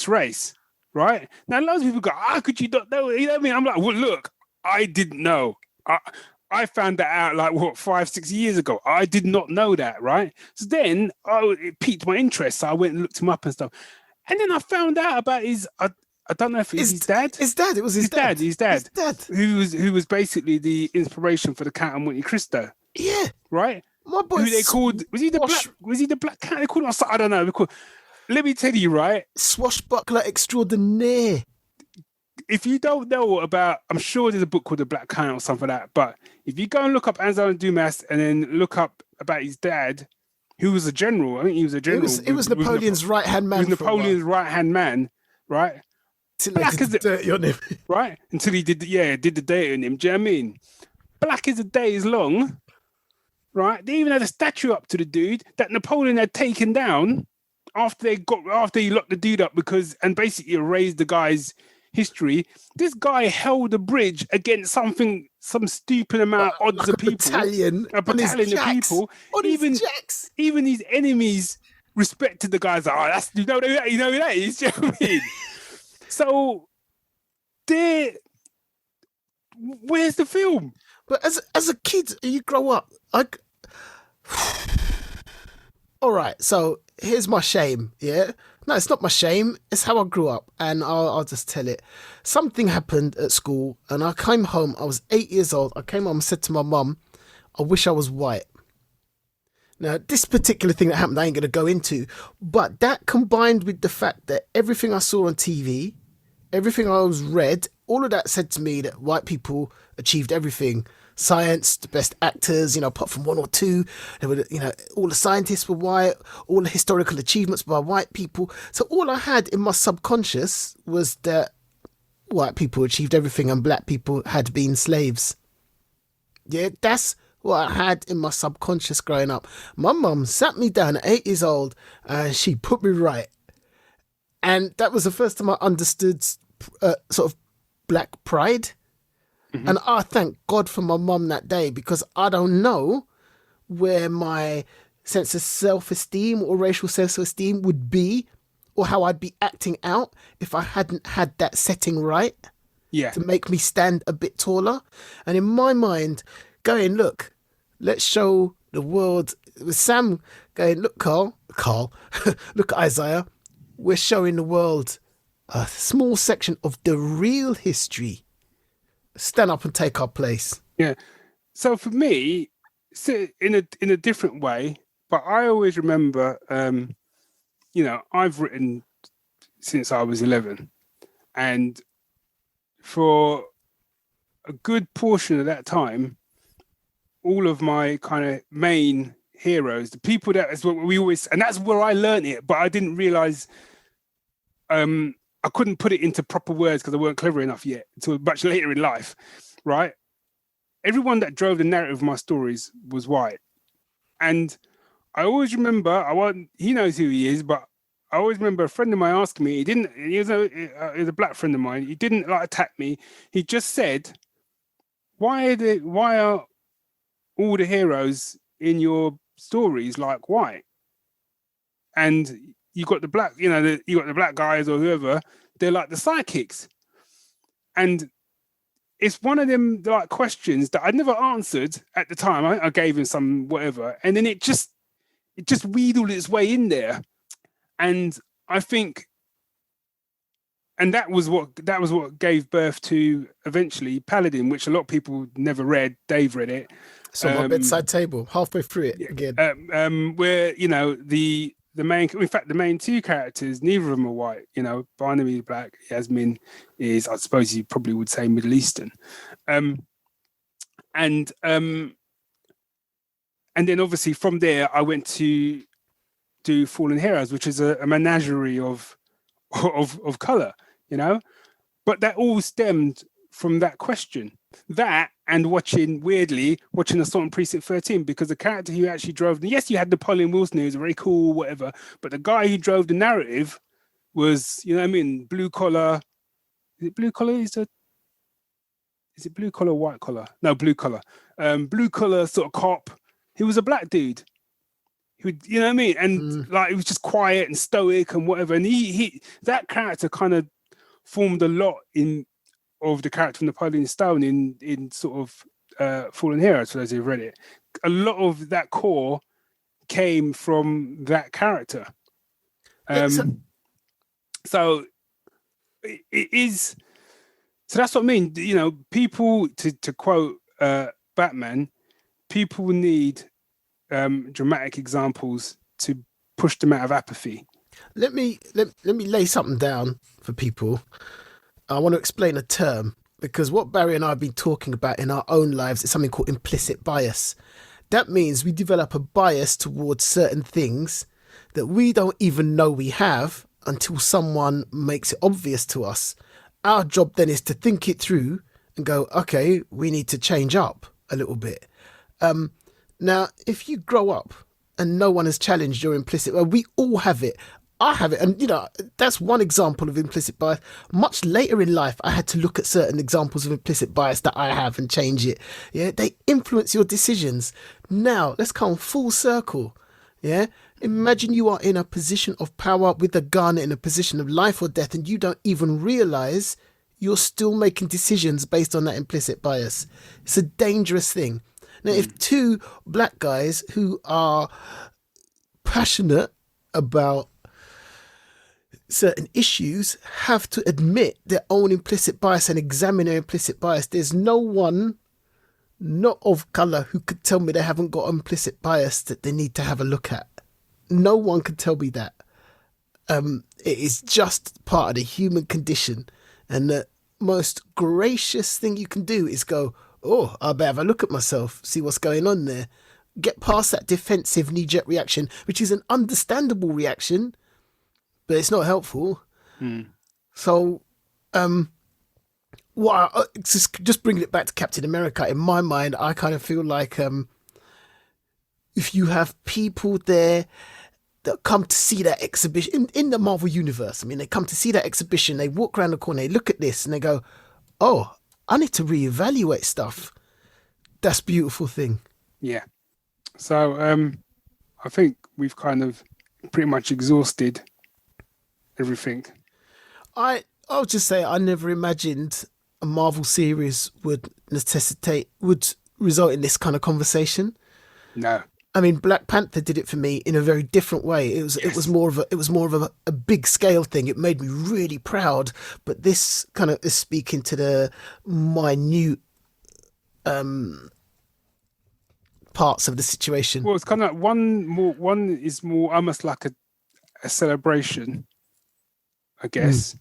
race, right? Now loads of people go, "How could you not know?" You know what I mean? I'm like, well, look, I didn't know. I found that out 5-6 years ago. I did not know that, right? So then it piqued my interest. So I went and looked him up and stuff. And then I found out about I don't know if it's his dad. His dad. It was his dad. His dad. Who was basically the inspiration for the Count of Monte Cristo. Yeah. Right? My boy. Who they called, was he the black cat? They called him, I don't know. Let me tell you, right? Swashbuckler extraordinaire. If you don't know about, I'm sure there's a book called The Black Count or something like that. But if you go and look up Alexander Dumas and then look up about his dad, who was a general, I think he was a general. It was Napoleon's right-hand man. He was Napoleon's right-hand man, right? Black as dirty on him. Right? Until he did the dirty on him. Do you know what I mean? Black as the day is long, right? They even had a statue up to the dude that Napoleon had taken down after he locked the dude up and basically erased the guy's history. This guy held a bridge against some stupid amount of odds of people. A battalion of people. Even his enemies respected the guys. That's you know who that is. Do you know what I mean? So where's the film? But as a kid, you grow up. All right, so here's my shame, yeah? No, it's not my shame. It's how I grew up, and I'll just tell it. Something happened at school, and I came home. I was 8 years old. I came home and said to my mum, I wish I was white. Now, this particular thing that happened, I ain't going to go into, but that combined with the fact that everything I saw on TV, everything I was read, all of that said to me that white people achieved everything. Science, the best actors, apart from one or two, they were, all the scientists were white, all the historical achievements by white people. So all I had in my subconscious was that white people achieved everything and black people had been slaves. Yeah, that's what I had in my subconscious growing up. My mum sat me down at 8 years old and she put me right. And that was the first time I understood sort of black pride. Mm-hmm. And I thank God for my mum that day, because I don't know where my sense of self-esteem or racial self-esteem would be, or how I'd be acting out if I hadn't had that setting right to make me stand a bit taller. And in my mind, going, look, let's show the world, with Sam going, look, Carl, look, Isaiah, we're showing the world a small section of the real history. Stand up and take our place. Yeah. So for me, in a different way, but I always remember, I've written since I was 11, and for a good portion of that time, all of my kind of main heroes, the people that is what we always, and that's where I learned it, but I didn't realize, I couldn't put it into proper words because I weren't clever enough yet until much later in life, right? Everyone that drove the narrative of my stories was white. And I always remember, he knows who he is, but I always remember a friend of mine asking me, he was a black friend of mine, he didn't like attack me, he just said, why are all the heroes in your stories like white? And you got the black, you got the black guys or whoever, they're like the sidekicks. And it's one of them like questions that I never answered at the time. I gave him some whatever, and then it just wheedled its way in there. And I think, and that was what gave birth to eventually Paladin, which a lot of people never read. Dave read it. It's on my bedside table, halfway through it again. Where the main two characters, neither of them are white. Barnaby is black, Yasmin is, I suppose you probably would say, Middle Eastern. And then obviously from there I went to do Fallen Heroes, which is a menagerie of color, but that all stemmed from that question. That and watching Assault on Precinct 13, because the character who actually drove, yes, you had Napoleon Wilson, who was very cool, whatever, but the guy who drove the narrative was, blue collar. Is it blue collar? Is it blue collar, white collar? No, blue collar. Blue collar sort of cop. He was a black dude. And like, he was just quiet and stoic and whatever. And he that character kind of formed a lot of the character of Napoleon Stone in sort of Fallen Heroes, for those who've read it. A lot of that core came from that character. So it is. So that's what I mean. People, to quote Batman, people need dramatic examples to push them out of apathy. Let me lay something down for people. I want to explain a term, because what Barry and I have been talking about in our own lives is something called implicit bias. That means we develop a bias towards certain things that we don't even know we have until someone makes it obvious to us. Our job then is to think it through and go, okay, we need to change up a little bit. Now, if you grow up and no one has challenged your implicit, well, we all have it. I have it. And, that's one example of implicit bias. Much later in life, I had to look at certain examples of implicit bias that I have and change it. Yeah, they influence your decisions. Now, let's come full circle. Yeah, imagine you are in a position of power with a gun, in a position of life or death, and you don't even realize you're still making decisions based on that implicit bias. It's a dangerous thing. Now, if two black guys who are passionate about certain issues have to admit their own implicit bias and examine their implicit bias, there's no one, not of colour, who could tell me they haven't got implicit bias that they need to have a look at. No one can tell me that. It is just part of the human condition. And the most gracious thing you can do is go, oh, I better have a look at myself, see what's going on there. Get past that defensive knee-jerk reaction, which is an understandable reaction, but it's not helpful. So, just bringing it back to Captain America, in my mind, I kind of feel like if you have people there that come to see that exhibition in the Marvel Universe, I mean, they come to see that exhibition, they walk around the corner, they look at this and they go, oh, I need to reevaluate stuff. That's a beautiful thing. Yeah. So I think we've kind of pretty much exhausted everything. I'll just say I never imagined a Marvel series would result in this kind of conversation. No. I mean, Black Panther did it for me in a very different way. It was more of a big scale thing. It made me really proud. But this kind of is speaking to the minute parts of the situation. Well, it's kind of like one is more almost like a celebration, I guess,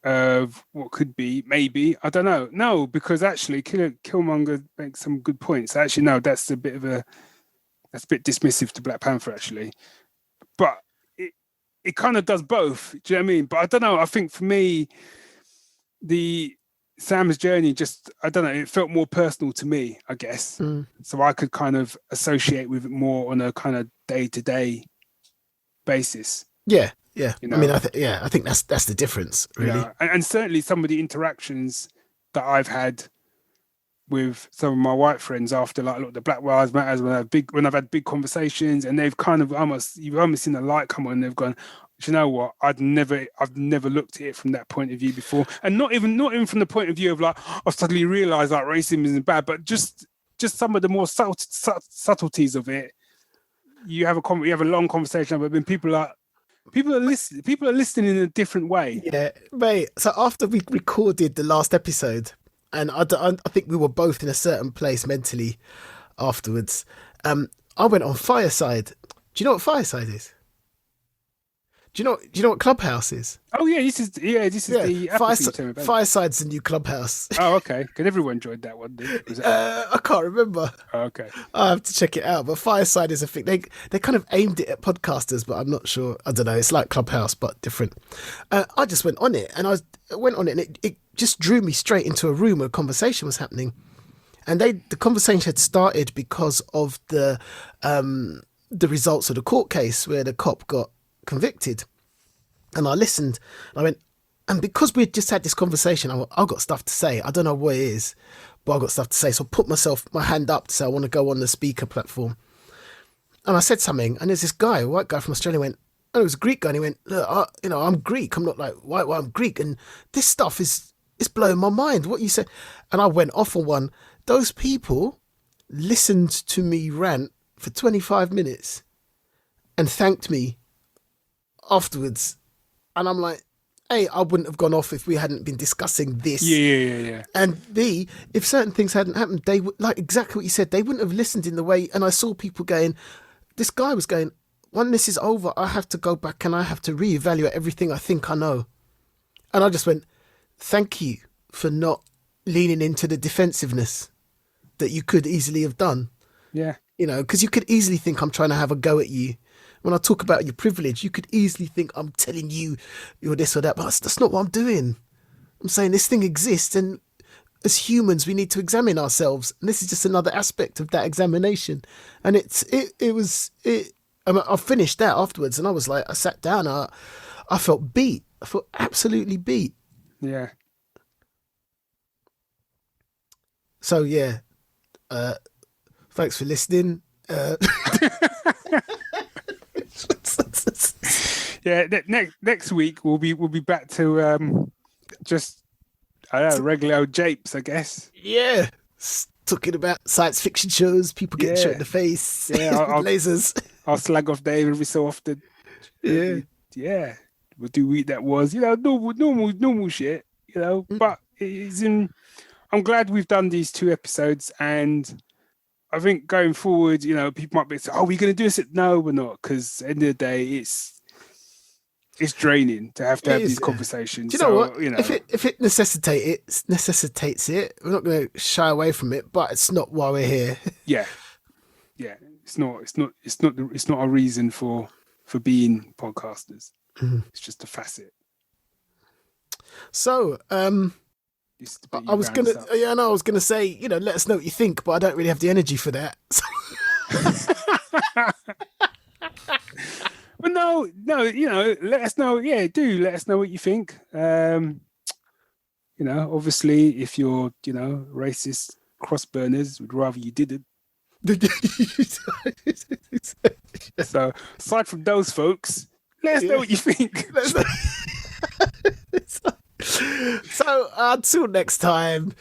of what could be, maybe. I don't know. No, because actually Killmonger makes some good points. Actually, no, that's a bit dismissive to Black Panther, actually. But it kind of does both. Do you know what I mean? But I don't know. I think for me, the Sam's journey just, I don't know, it felt more personal to me, I guess. So I could kind of associate with it more on a kind of day-to-day basis. Yeah, yeah. You know? I mean, I think that's the difference, really. Yeah. And certainly some of the interactions that I've had with some of my white friends after like the Black Lives Matters, when I've had big conversations, and they've kind of you've almost seen the light come on, and they've gone, do you know what? I've never looked at it from that point of view before, and not even from the point of view of like I've suddenly realised like racism isn't bad, but just some of the more subtleties of it. You have a long conversation, but then people are listening in a different way. Yeah, mate. So after we recorded the last episode, and I think we were both in a certain place mentally afterwards, I went on Fireside. Do you know what Fireside is? Do you know what Clubhouse is? Oh yeah, this is the Fireside's the new Clubhouse. Oh okay, because everyone enjoyed that one. I can't remember. Oh, okay, I have to check it out. But Fireside is a thing. They kind of aimed it at podcasters, but I'm not sure. I don't know. It's like Clubhouse but different. I just went on it, and I went on it, and it just drew me straight into a room where a conversation was happening, and the conversation had started because of the results of the court case where the cop got convicted. And I listened, and I went, and because we had just had this conversation, I've got stuff to say. I don't know what it is, but I've got stuff to say. So I put my hand up to say I want to go on the speaker platform. And I said something, and there's this guy, a white guy from Australia, went, and it was a Greek guy, and he went, look, I'm Greek. I'm not like white, I'm Greek. And this stuff is blowing my mind, what you said. And I went off on one. Those people listened to me rant for 25 minutes and thanked me afterwards. And I'm like, A, I wouldn't have gone off if we hadn't been discussing this. Yeah. And B, if certain things hadn't happened, they would, like exactly what you said, they wouldn't have listened in the way. And I saw people going, this guy was going, when this is over, I have to go back and I have to reevaluate everything I think I know. And I just went, thank you for not leaning into the defensiveness that you could easily have done. Yeah. You know, because you could easily think I'm trying to have a go at you. When I talk about your privilege, you could easily think I'm telling you you're this or that, but that's not what I'm doing. I'm saying this thing exists, and as humans, we need to examine ourselves. And this is just another aspect of that examination. And I finished that afterwards, and I was like, I sat down, I felt beat. I felt absolutely beat. Yeah. So yeah, thanks for listening. Yeah, next week we'll be back to just regular old japes, I guess. Yeah, talking about science fiction shows, people getting shot in the face, with lasers. I'll slag off Dave every so often. Yeah. We'll do week that was, normal shit, But I'm glad we've done these 2 episodes, and I think going forward, people might be saying, "Oh, we're going to do this." No, we're not, because at the end of the day, it's draining to have these conversations. Do you know what? If it necessitates it, we're not going to shy away from it. But it's not why we're here. Yeah. It's not a reason for being podcasters. Mm-hmm. It's just a facet. So, I was gonna say, let us know what you think, but I don't really have the energy for that. But no, let us know. Yeah, do let us know what you think. Obviously, if you're, racist cross burners, would rather you didn't. So, aside from those folks, let us know what you think. So until next time,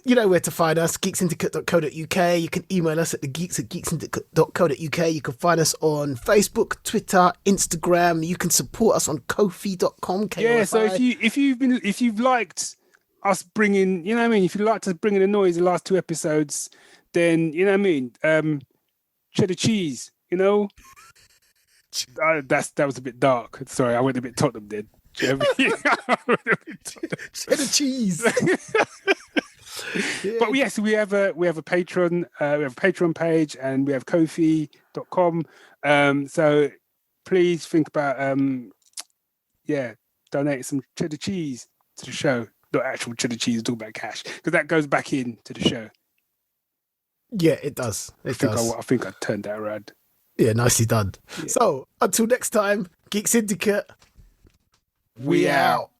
you know where to find us, geeksyndicate.co.uk. You can email us at thegeeks@geeksyndicate.co.uk. You can find us on Facebook, Twitter, Instagram. You can support us on Ko-fi.com. Yeah, so if you've liked us bringing, if you liked us bringing the noise the last 2 episodes, then you know what I mean. Cheddar cheese, you know. That was a bit dark. Sorry, I went a bit Tottenham then. Cheddar cheese. Yeah. But yes, we have a Patreon, we have a Patreon page, and we have Ko-fi.com. So please think about donating some cheddar cheese to the show. Not actual cheddar cheese, talk about cash, because that goes back into the show. Yeah, it does. I think I turned that around. Yeah, nicely done. Yeah. So until next time, Geek Syndicate, we out.